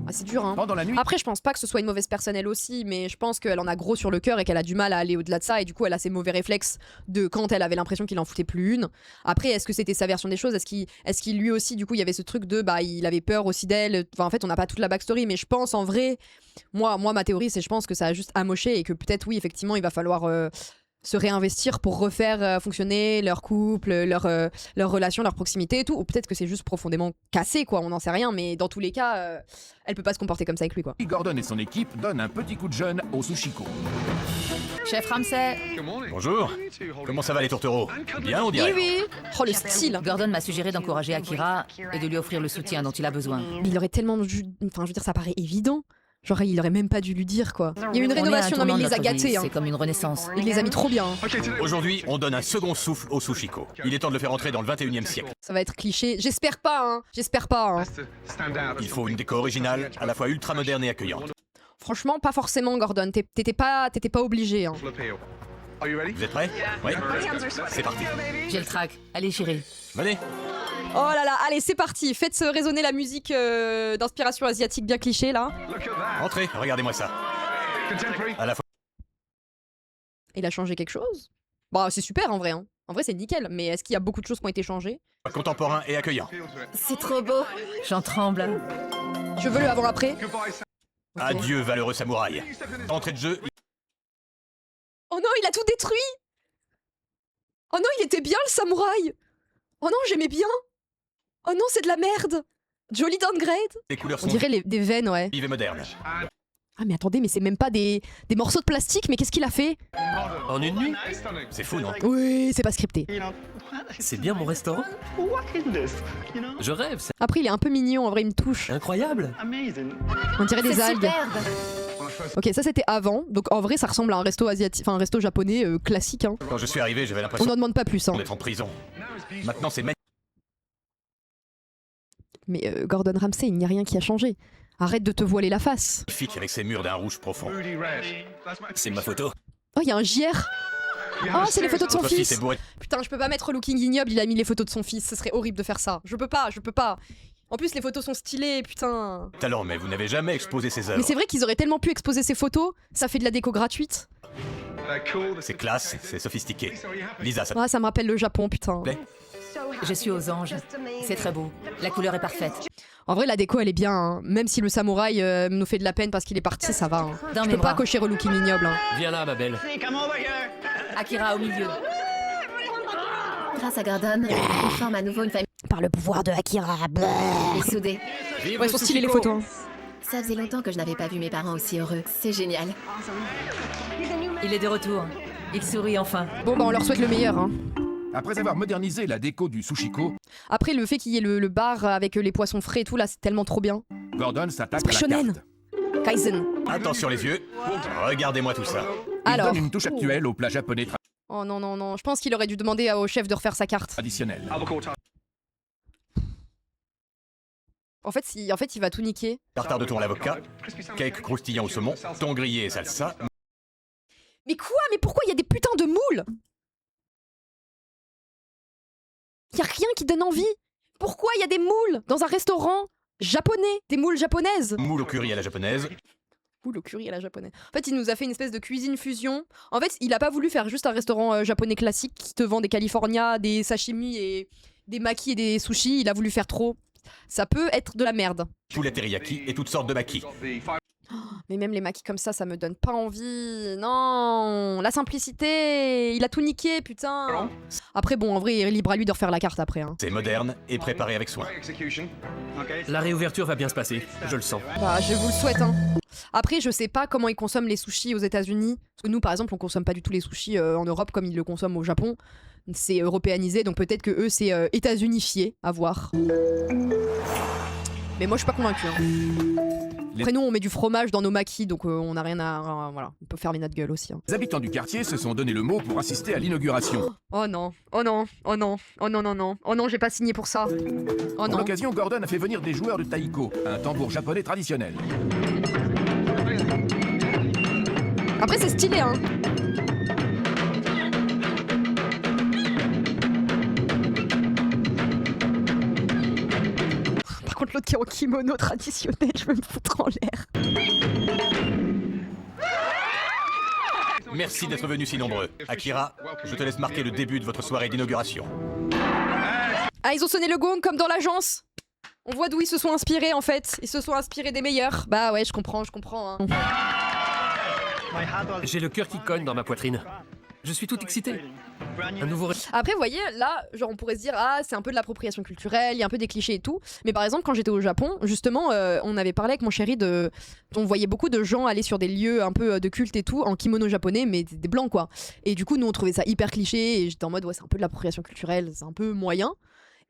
A: Ah, c'est dur, hein.
B: Pendant la nuit,
A: Après, je pense pas que ce soit une mauvaise personne elle aussi, mais je pense qu'elle en a gros sur le cœur et qu'elle a du mal à aller au-delà de ça, et du coup, elle a ces mauvais réflexes de quand elle avait l'impression qu'il en foutait plus une. Après, est-ce que c'était sa version des choses? Est-ce qu'il lui aussi, du coup, il y avait ce truc de bah, il avait peur aussi d'elle? Enfin, en fait, on n'a pas toute la backstory, mais je pense en vrai, moi, ma théorie, c'est je pense que ça a juste amoché et que peut-être, oui, effectivement, il va falloir se réinvestir pour refaire fonctionner leur couple, leur relation, leur proximité et tout. Ou peut-être que c'est juste profondément cassé, quoi, on n'en sait rien, mais dans tous les cas, elle peut pas se comporter comme ça avec lui, quoi.
B: Gordon et son équipe donnent un petit coup de jeune au Sushiko.
E: Chef Ramsay,
H: Bonjour. Comment ça va les tourtereaux? Bien, on
A: Oui,
H: dirait.
A: oui. Oh, le style.
E: Gordon m'a suggéré d'encourager Akira et de lui offrir le soutien dont il a besoin.
A: Mais il aurait tellement enfin, je veux dire, ça paraît évident. Genre, il aurait même pas dû lui dire, quoi. Il y a eu une
E: On est à un
A: rénovation, non mais
E: tournant
A: il
E: de
A: les a
E: notre vie,
A: gâtés, hein.
E: C'est comme une renaissance.
A: Il les a mis trop bien, hein.
H: Aujourd'hui, on donne un second souffle au Sushiko. Il est temps de le faire entrer dans le 21e siècle.
A: Ça va être cliché. J'espère pas, hein. J'espère pas, hein.
H: Il faut une déco originale, à la fois ultra moderne et accueillante.
A: Franchement, pas forcément, Gordon. T'étais pas obligé, hein.
H: Vous êtes prêts? Oui. C'est parti.
E: J'ai le trac. Allez, chérie.
H: Venez.
A: Oh là là, allez, c'est parti. Faites résonner la musique d'inspiration asiatique bien cliché, là.
H: Entrez, regardez-moi ça. À la fois.
A: Il a changé quelque chose? Bah, c'est super, en vrai, hein. En vrai, c'est nickel. Mais est-ce qu'il y a beaucoup de choses qui ont été changées?
H: Contemporain et accueillant.
D: C'est trop beau.
E: J'en tremble.
A: Je veux le avant-après. Ok.
H: Adieu, valeureux samouraï. Entrée de jeu.
A: Oh non, il a tout détruit! Oh non, il était bien, le samouraï! Oh non, j'aimais bien! Oh non, c'est de la merde! Jolly downgrade!
H: Les couleurs
A: On
H: sont
A: dirait des veines, ouais.
H: vives et modernes.
A: Ah mais attendez, mais c'est même pas des morceaux de plastique, mais qu'est-ce qu'il a fait?
C: En une nuit?
H: C'est fou, non?
A: Oui, c'est pas scripté.
C: C'est bien mon restaurant? Je rêve, c'est
A: Après, il est un peu mignon, en vrai, il me touche.
C: incroyable.
A: On dirait des
D: C'est
A: algues.
D: superbe.
A: Ok, ça c'était avant, donc en vrai, ça ressemble à un resto asiatique, enfin un resto japonais classique, hein.
H: Quand je suis arrivé, j'avais
A: On
H: l'impression
A: n'en demande pas plus, hein.
H: d'être en prison. Maintenant, c'est
A: Mais Gordon Ramsay, il n'y a rien qui a changé. Arrête de te voiler la face.
H: magnifique avec ses murs d'un rouge profond.
F: C'est ma photo.
A: Oh, il y a un JR. Oh, c'est les photos de son
H: Votre fils
A: fils.
H: est bourré.
A: Putain, je peux pas mettre Looking Ignoble, il a mis les photos de son fils, ce serait horrible de faire ça. Je peux pas. En plus, les photos sont stylées, putain.
H: Talent, mais vous n'avez jamais exposé ces œuvres.
A: Mais c'est vrai qu'ils auraient tellement pu exposer ces photos, ça fait de la déco gratuite.
H: C'est classe, c'est sophistiqué. Lisa, ça te
A: Ah, ça me rappelle le Japon, putain.
H: plaît?
E: Je suis aux anges. C'est très beau. La couleur est parfaite.
A: En vrai, la déco, elle est bien, hein. Même si le samouraï nous fait de la peine parce qu'il est parti, ça va. Hein.
E: Dans
A: Je
E: mes
A: peux pas
E: bras.
A: cocher relooking ignoble. Hein.
C: Viens là, ma belle.
E: Akira au milieu.
D: Grâce à Gordon, on forme à nouveau une famille
A: Par le pouvoir de Akira.
D: soudée.
C: Vive
A: Ouais,
C: le
A: sont stylées les
C: Sushiko.
A: photos. Hein.
D: Ça faisait longtemps que je n'avais pas vu mes parents aussi heureux. C'est génial.
E: Il est de retour. Il sourit enfin.
A: Bon, bah, on leur souhaite le meilleur. Hein.
B: Après avoir modernisé la déco du Sushiko,
A: Après, le fait qu'il y ait le bar avec les poissons frais et tout, là, c'est tellement trop bien.
B: Gordon s'attaque à la
A: Shonen.
B: carte.
A: Kaizen.
H: Attention les yeux. Regardez-moi tout ça.
B: Il
A: Alors.
B: donne une touche actuelle au plat japonais
A: Oh non, non, non. Je pense qu'il aurait dû demander au chef de refaire sa carte.
B: traditionnel.
A: En fait, il va tout niquer.
H: Tartare de thon à l'avocat, cake croustillant au saumon, thon grillé et salsa.
A: Mais quoi? Mais pourquoi il y a des putains de moules? Y a rien qui donne envie. Pourquoi il y a des moules dans un restaurant japonais? Des moules japonaises.
H: Moule au curry à la japonaise.
A: Moules au curry à la japonaise. En fait, il nous a fait une espèce de cuisine fusion. En fait, il a pas voulu faire juste un restaurant japonais classique qui te vend des California, des sashimi et des makis et des sushis. Il a voulu faire trop. Ça peut être de la merde.
H: Poulet teriyaki et toutes sortes de makis.
A: Mais même les makis comme ça me donne pas envie. Non, la simplicité. Il a tout niqué, putain. Après, bon, en vrai, il est libre à lui de refaire la carte après. Hein.
H: C'est moderne et préparé avec soin.
C: La réouverture va bien se passer, je le sens.
A: Bah, je vous le souhaite. Hein. Après, je sais pas comment ils consomment les sushis aux États-Unis. Parce que nous, par exemple, on consomme pas du tout les sushis en Europe comme ils le consomment au Japon. C'est européanisé, donc peut-être que eux, c'est états-unifié, à voir. Mais moi, je suis pas convaincue. Hein. Après, nous, on met du fromage dans nos makis, donc on a rien à. Voilà, on peut fermer notre gueule aussi. Hein.
B: Les habitants du quartier se sont donné le mot pour assister à l'inauguration.
A: Oh non, oh non, oh non, oh non, non, non, oh non, j'ai pas signé pour ça. Oh
B: Pour
A: non.
B: l'occasion, Gordon a fait venir des joueurs de taiko, un tambour japonais traditionnel.
A: Après, c'est stylé, hein. Par contre, l'autre qui est en kimono traditionnel, je veux me foutre en l'air.
H: Merci d'être venus si nombreux. Akira, je te laisse marquer le début de votre soirée d'inauguration.
A: Ah, ils ont sonné le gong comme dans l'agence. On voit d'où ils se sont inspirés en fait. Ils se sont inspirés des meilleurs. Bah ouais, je comprends. Hein.
C: J'ai le cœur qui cogne dans ma poitrine. Je suis tout excité. Un nouveau...
A: Après, vous voyez, là, genre on pourrait se dire, ah, c'est un peu de l'appropriation culturelle, il y a un peu des clichés et tout. Mais par exemple, quand j'étais au Japon, justement, on avait parlé avec mon chéri de... On voyait beaucoup de gens aller sur des lieux un peu de culte et tout, en kimono japonais, mais des blancs, quoi. Et du coup, nous, on trouvait ça hyper cliché, et j'étais en mode, ouais, c'est un peu de l'appropriation culturelle, c'est un peu moyen.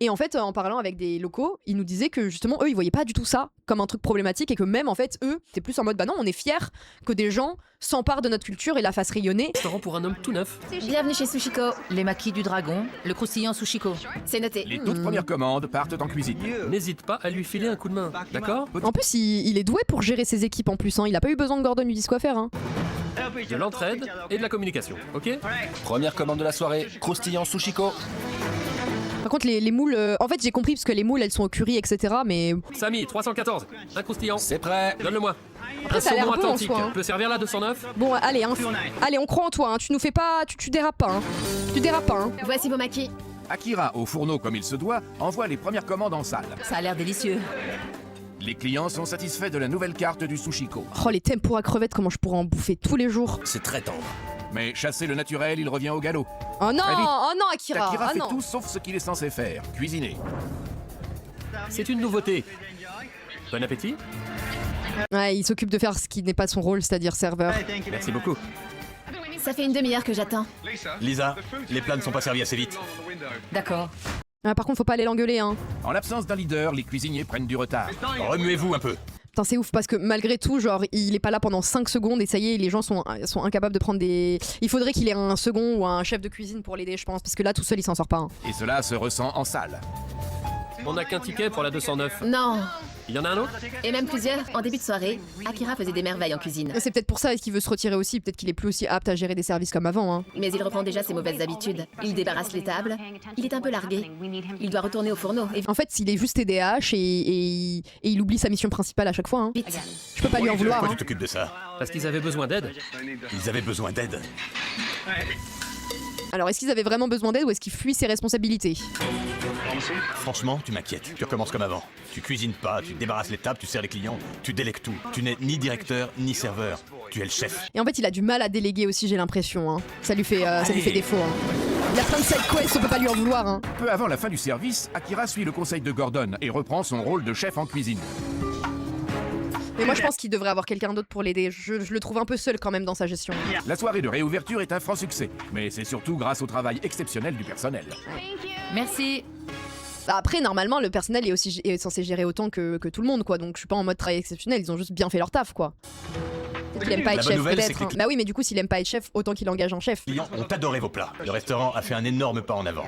A: Et en fait, en parlant avec des locaux, ils nous disaient que justement, eux, ils voyaient pas du tout ça comme un truc problématique et que même, en fait, eux, c'est plus en mode, bah non, on est fiers que des gens s'emparent de notre culture et la fassent rayonner.
C: Restaurant pour un homme tout neuf.
D: Bienvenue chez Sushiko.
E: Les maquis du dragon, le croustillant Sushiko.
D: C'est noté.
B: Les toutes premières commandes partent en cuisine.
C: N'hésite pas à lui filer un coup de main, d'accord?
A: En plus, il est doué pour gérer ses équipes en plus, hein. Il a pas eu besoin que Gordon lui dise quoi faire, hein.
C: De l'entraide et de la communication, ok?
G: Première commande de la soirée, croustillant Sushiko.
A: Par contre, les moules, en fait, j'ai compris parce que les moules, elles sont au curry, etc. Mais
C: Samy, 314, un croustillant.
G: C'est prêt.
C: Donne-le-moi.
A: après,
C: Un
A: ça a l'air
C: saumon
A: un peu en
C: atlantique.
A: soi. Hein.
C: Peut servir là 209?
A: Bon, allez, hein. Allez, on croit en toi. Hein. Tu nous fais pas, tu dérapes pas. Hein. Tu dérapes pas. Hein.
D: Voici vos maquis.
B: Akira, au fourneau comme il se doit, envoie les premières commandes en salle.
E: Ça a l'air délicieux.
B: Les clients sont satisfaits de la nouvelle carte du Sushiko.
A: Oh, les tempura crevettes, comment je pourrais en bouffer tous les jours.
F: C'est très tendre.
B: Mais chasser le naturel, il revient au galop.
A: Oh non,
B: Très vite.
A: oh non, Akira.
B: Akira
A: Ah
B: fait
A: non.
B: tout sauf ce qu'il est censé faire, cuisiner.
C: C'est une nouveauté. Bon appétit.
A: Ouais, il s'occupe de faire ce qui n'est pas son rôle, c'est-à-dire serveur.
C: Merci beaucoup.
D: Ça fait une demi-heure que j'attends.
H: Lisa, les plats ne sont pas servis assez vite.
E: D'accord.
A: Ah, par contre, faut pas aller l'engueuler, hein.
B: En l'absence d'un leader, les cuisiniers prennent du retard.
H: Remuez-vous un peu.
A: Putain, c'est ouf parce que malgré tout, genre, il est pas là pendant 5 secondes et ça y est, les gens sont incapables de prendre des. Il faudrait qu'il ait un second ou un chef de cuisine pour l'aider, je pense, parce que là, tout seul, il s'en sort pas. Hein.
B: Et cela se ressent en salle.
C: On n'a qu'un ticket pour la 209.
D: Non,
C: Il y en a un autre?
D: Et même plusieurs. En début de soirée, Akira faisait des merveilles en cuisine.
A: C'est peut-être pour ça qu'il veut se retirer aussi, peut-être qu'il est plus aussi apte à gérer des services comme avant. Hein.
D: Mais il reprend déjà ses mauvaises habitudes. Il débarrasse les tables. Il est un peu largué. Il doit retourner au fourneau. Et
A: En fait, il est juste TDAH et il oublie sa mission principale à chaque fois. Hein.
D: vite.
A: Je peux pas lui en vouloir.
H: Pourquoi
A: Hein.
H: tu t'occupes de ça?
C: Parce qu'ils avaient besoin d'aide.
H: Ils avaient besoin d'aide.
A: Alors, est-ce qu'ils avaient vraiment besoin d'aide ou est-ce qu'ils fuient ses responsabilités?
H: Franchement, tu m'inquiètes. Tu recommences comme avant. Tu cuisines pas, tu débarrasses les tables, tu sers les clients, tu délègues tout. Tu n'es ni directeur ni serveur. Tu es le chef.
A: Et en fait, il a du mal à déléguer aussi, j'ai l'impression. Hein. Ça lui fait défaut. Hein. Il a plein de side quests, on peut pas lui en vouloir. Hein.
B: Peu avant la fin du service, Akira suit le conseil de Gordon et reprend son rôle de chef en cuisine.
A: Mais moi, je pense qu'il devrait avoir quelqu'un d'autre pour l'aider. Je le trouve un peu seul quand même dans sa gestion.
B: La soirée de réouverture est un franc succès, mais c'est surtout grâce au travail exceptionnel du personnel.
E: Merci.
A: Bah, après, normalement, le personnel est censé gérer autant que tout le monde, quoi. Donc, je suis pas en mode travail exceptionnel. Ils ont juste bien fait leur taf, quoi. Il aime pas
H: La
A: être
H: bonne
A: chef,
H: nouvelle, c'est
A: peut-être.
H: que
A: Hein. Bah oui, mais du coup, s'il aime pas être chef, autant qu'il engage un chef.
H: Les clients ont adoré vos plats. Le restaurant a fait un énorme pas en avant.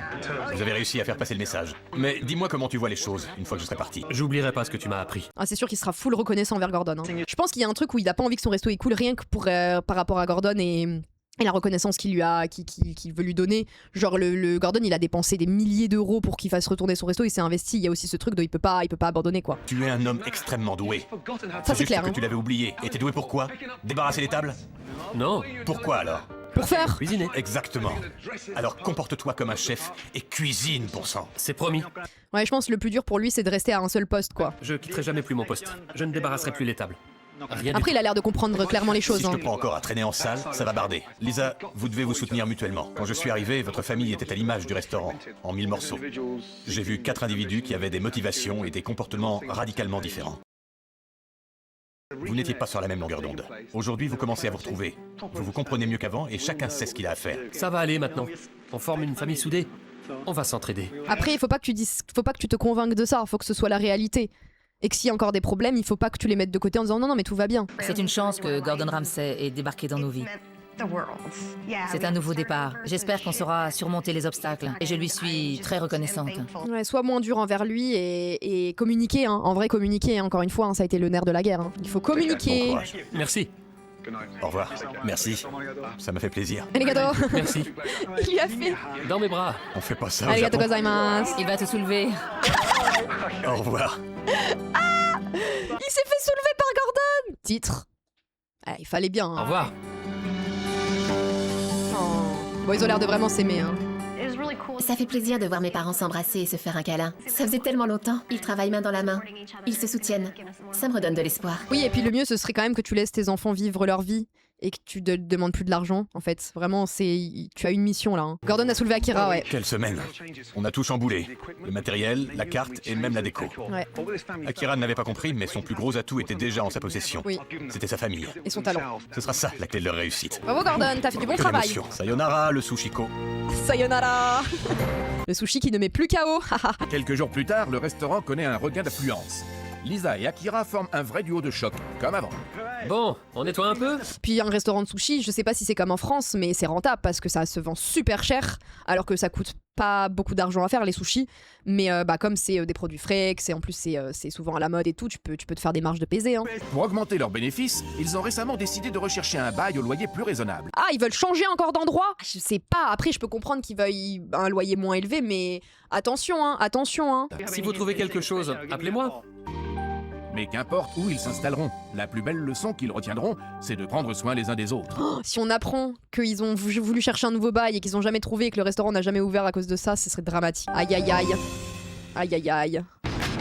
H: Vous avez réussi à faire passer le message. Mais dis-moi comment tu vois les choses une fois que je serai parti.
C: J'oublierai pas ce que tu m'as appris.
A: Ah, c'est sûr qu'il sera full reconnaissant envers Gordon. Hein. Je pense qu'il y a un truc où il a pas envie que son resto est cool rien que pour par rapport à Gordon et la reconnaissance qu'il veut lui donner. Genre le Gordon, il a dépensé des milliers d'euros pour qu'il fasse retourner son resto, il s'est investi. Il y a aussi ce truc de il peut pas abandonner, quoi.
H: Tu es un homme extrêmement doué.
A: Ça, c'est
H: juste
A: clair.
H: que
A: Hein.
H: tu l'avais oublié. Et t'es doué pour quoi? Débarrasser les tables?
C: Non,
H: Pourquoi alors?
A: Pour faire.
C: cuisiner.
H: Exactement. Alors comporte-toi comme un chef et cuisine pour sang.
C: C'est promis.
A: Ouais, je pense que le plus dur pour lui, c'est de rester à un seul poste, quoi.
C: Je quitterai jamais plus mon poste. Je ne débarrasserai plus les tables. Rien du
A: Après, il a l'air de comprendre clairement les choses.
H: Si je
A: Hein.
H: te prends encore à traîner en salle, ça va barder. Lisa, vous devez vous soutenir mutuellement. Quand je suis arrivé, votre famille était à l'image du restaurant, en 1000 morceaux. J'ai vu 4 individus qui avaient des motivations et des comportements radicalement différents. Vous n'étiez pas sur la même longueur d'onde. Aujourd'hui, vous commencez à vous retrouver. Vous vous comprenez mieux qu'avant et chacun sait ce qu'il a à faire.
C: Ça va aller maintenant. On forme une famille soudée. On va s'entraider.
A: Après, il faut pas que tu te convainques de ça, faut que ce soit la réalité. Et que s'il y a encore des problèmes, il faut pas que tu les mettes de côté en disant non, mais tout va bien.
E: C'est une chance que Gordon Ramsay ait débarqué dans nos vies. C'est un nouveau départ. J'espère qu'on saura surmonter les obstacles. Et je lui suis très reconnaissante.
A: Ouais, sois moins dur envers lui et communiquer. Hein. En vrai, communiquer, hein, encore une fois, hein, ça a été le nerf de la guerre. Hein. Il faut
H: Bon
A: communiquer.
H: courage.
C: Merci.
H: Au revoir.
F: Merci.
H: Ça m'a fait plaisir.
A: Arigato.
C: Merci.
A: Il lui a fait.
C: Dans mes bras.
H: On fait pas ça au
A: Arigato
H: Japon.
A: gozaimasu.
E: Il va te soulever.
H: Au revoir.
A: Il s'est fait soulever par Gordon. Titre. Ah, il fallait bien.
C: Au
A: Hein.
C: revoir.
A: Oh. Bon, ils ont l'air de vraiment s'aimer. Hein.
D: Ça fait plaisir de voir mes parents s'embrasser et se faire un câlin. Ça faisait tellement longtemps. Ils travaillent main dans la main. Ils se soutiennent. Ça me redonne de l'espoir.
A: Oui, et puis le mieux, ce serait quand même que tu laisses tes enfants vivre leur vie et que tu ne demandes plus de l'argent, en fait. Vraiment, tu as une mission là. Hein. Gordon a soulevé Akira, ouais.
H: Quelle semaine. On a tout chamboulé. Le matériel, la carte et même la déco.
A: Ouais.
H: Akira n'avait pas compris, mais son plus gros atout était déjà en sa possession.
A: Oui.
H: C'était sa famille.
A: Et son talent.
H: Ce sera ça la clé de leur réussite.
A: Bravo Gordon, t'as fait du bon
H: Que
A: travail.
H: d'émotion. Sayonara, le sushiko.
A: Sayonara. Le sushi qui ne met plus KO.
B: Quelques jours plus tard, le restaurant connaît un regain d'affluence. Lisa et Akira forment un vrai duo de choc, comme avant.
C: Bon, on nettoie un peu?
A: Puis un restaurant de sushi, je sais pas si c'est comme en France, mais c'est rentable parce que ça se vend super cher, alors que ça coûte pas beaucoup d'argent à faire les sushis. Mais comme c'est des produits frais, que en plus c'est souvent à la mode et tout, tu peux te faire des marges de pesée. Hein.
B: Pour augmenter leurs bénéfices, ils ont récemment décidé de rechercher un bail au loyer plus raisonnable.
A: Ah, ils veulent changer encore d'endroit? Je sais pas. Après, je peux comprendre qu'ils veuillent un loyer moins élevé, mais attention, hein, attention, hein.
C: Si vous trouvez quelque chose, appelez-moi.
B: Mais qu'importe où ils s'installeront, la plus belle leçon qu'ils retiendront, c'est de prendre soin les uns des autres.
A: Oh, si on apprend qu'ils ont voulu chercher un nouveau bail et qu'ils ont jamais trouvé et que le restaurant n'a jamais ouvert à cause de ça, ce serait dramatique. Aïe aïe aïe. Aïe aïe aïe.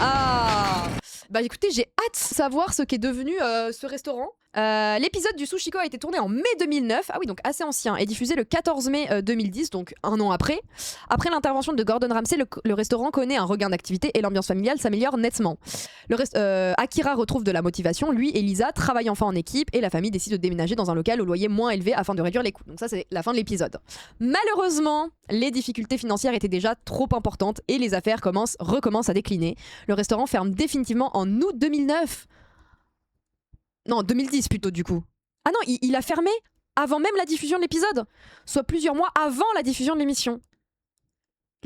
A: Ah. Bah écoutez, j'ai hâte de savoir ce qu'est devenu ce restaurant. L'épisode du Sushiko a été tourné en mai 2009, ah oui donc assez ancien, et diffusé le 14 mai 2010, donc un an après. Après l'intervention de Gordon Ramsay, le restaurant connaît un regain d'activité et l'ambiance familiale s'améliore nettement. Akira retrouve de la motivation, lui et Lisa travaillent enfin en équipe et la famille décide de déménager dans un local au loyer moins élevé afin de réduire les coûts. Donc ça c'est la fin de l'épisode. Malheureusement, les difficultés financières étaient déjà trop importantes et les affaires recommencent à décliner. Le restaurant ferme définitivement en août 2009. Non, 2010 plutôt du coup. Ah non, il a fermé avant même la diffusion de l'épisode, soit plusieurs mois avant la diffusion de l'émission.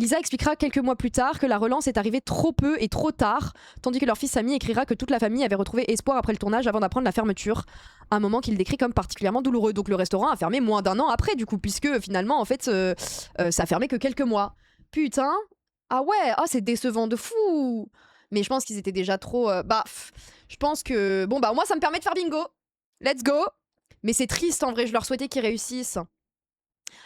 A: Lisa expliquera quelques mois plus tard que la relance est arrivée trop peu et trop tard, tandis que leur fils Sammy écrira que toute la famille avait retrouvé espoir après le tournage avant d'apprendre la fermeture, un moment qu'il décrit comme particulièrement douloureux. Donc le restaurant a fermé moins d'1 an après du coup, puisque finalement en fait ça a fermé que quelques mois. Putain, ah ouais, oh, c'est décevant de fou. Mais je pense qu'ils étaient déjà trop... je pense que... Bon bah moi ça me permet de faire bingo. Let's go. Mais c'est triste en vrai, je leur souhaitais qu'ils réussissent.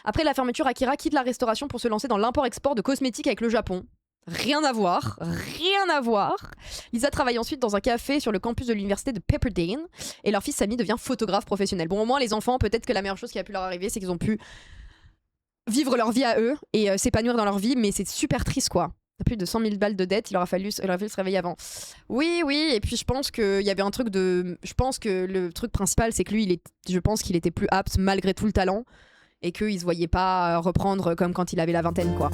A: Après la fermeture, Akira quitte la restauration pour se lancer dans l'import-export de cosmétiques avec le Japon. Rien à voir, rien à voir. Lisa travaille ensuite dans un café sur le campus de l'université de Pepperdine et leur fils Sammy devient photographe professionnel. Bon, au moins les enfants, peut-être que la meilleure chose qui a pu leur arriver, c'est qu'ils ont pu vivre leur vie à eux et s'épanouir dans leur vie, mais c'est super triste quoi. Plus de 100 000 balles de dette, il aurait fallu se réveiller avant. Oui, et puis je pense qu'il y avait un truc de... Je pense que le truc principal, c'est que lui, je pense qu'il était plus apte malgré tout le talent et qu'il se voyait pas reprendre comme quand il avait la vingtaine, quoi.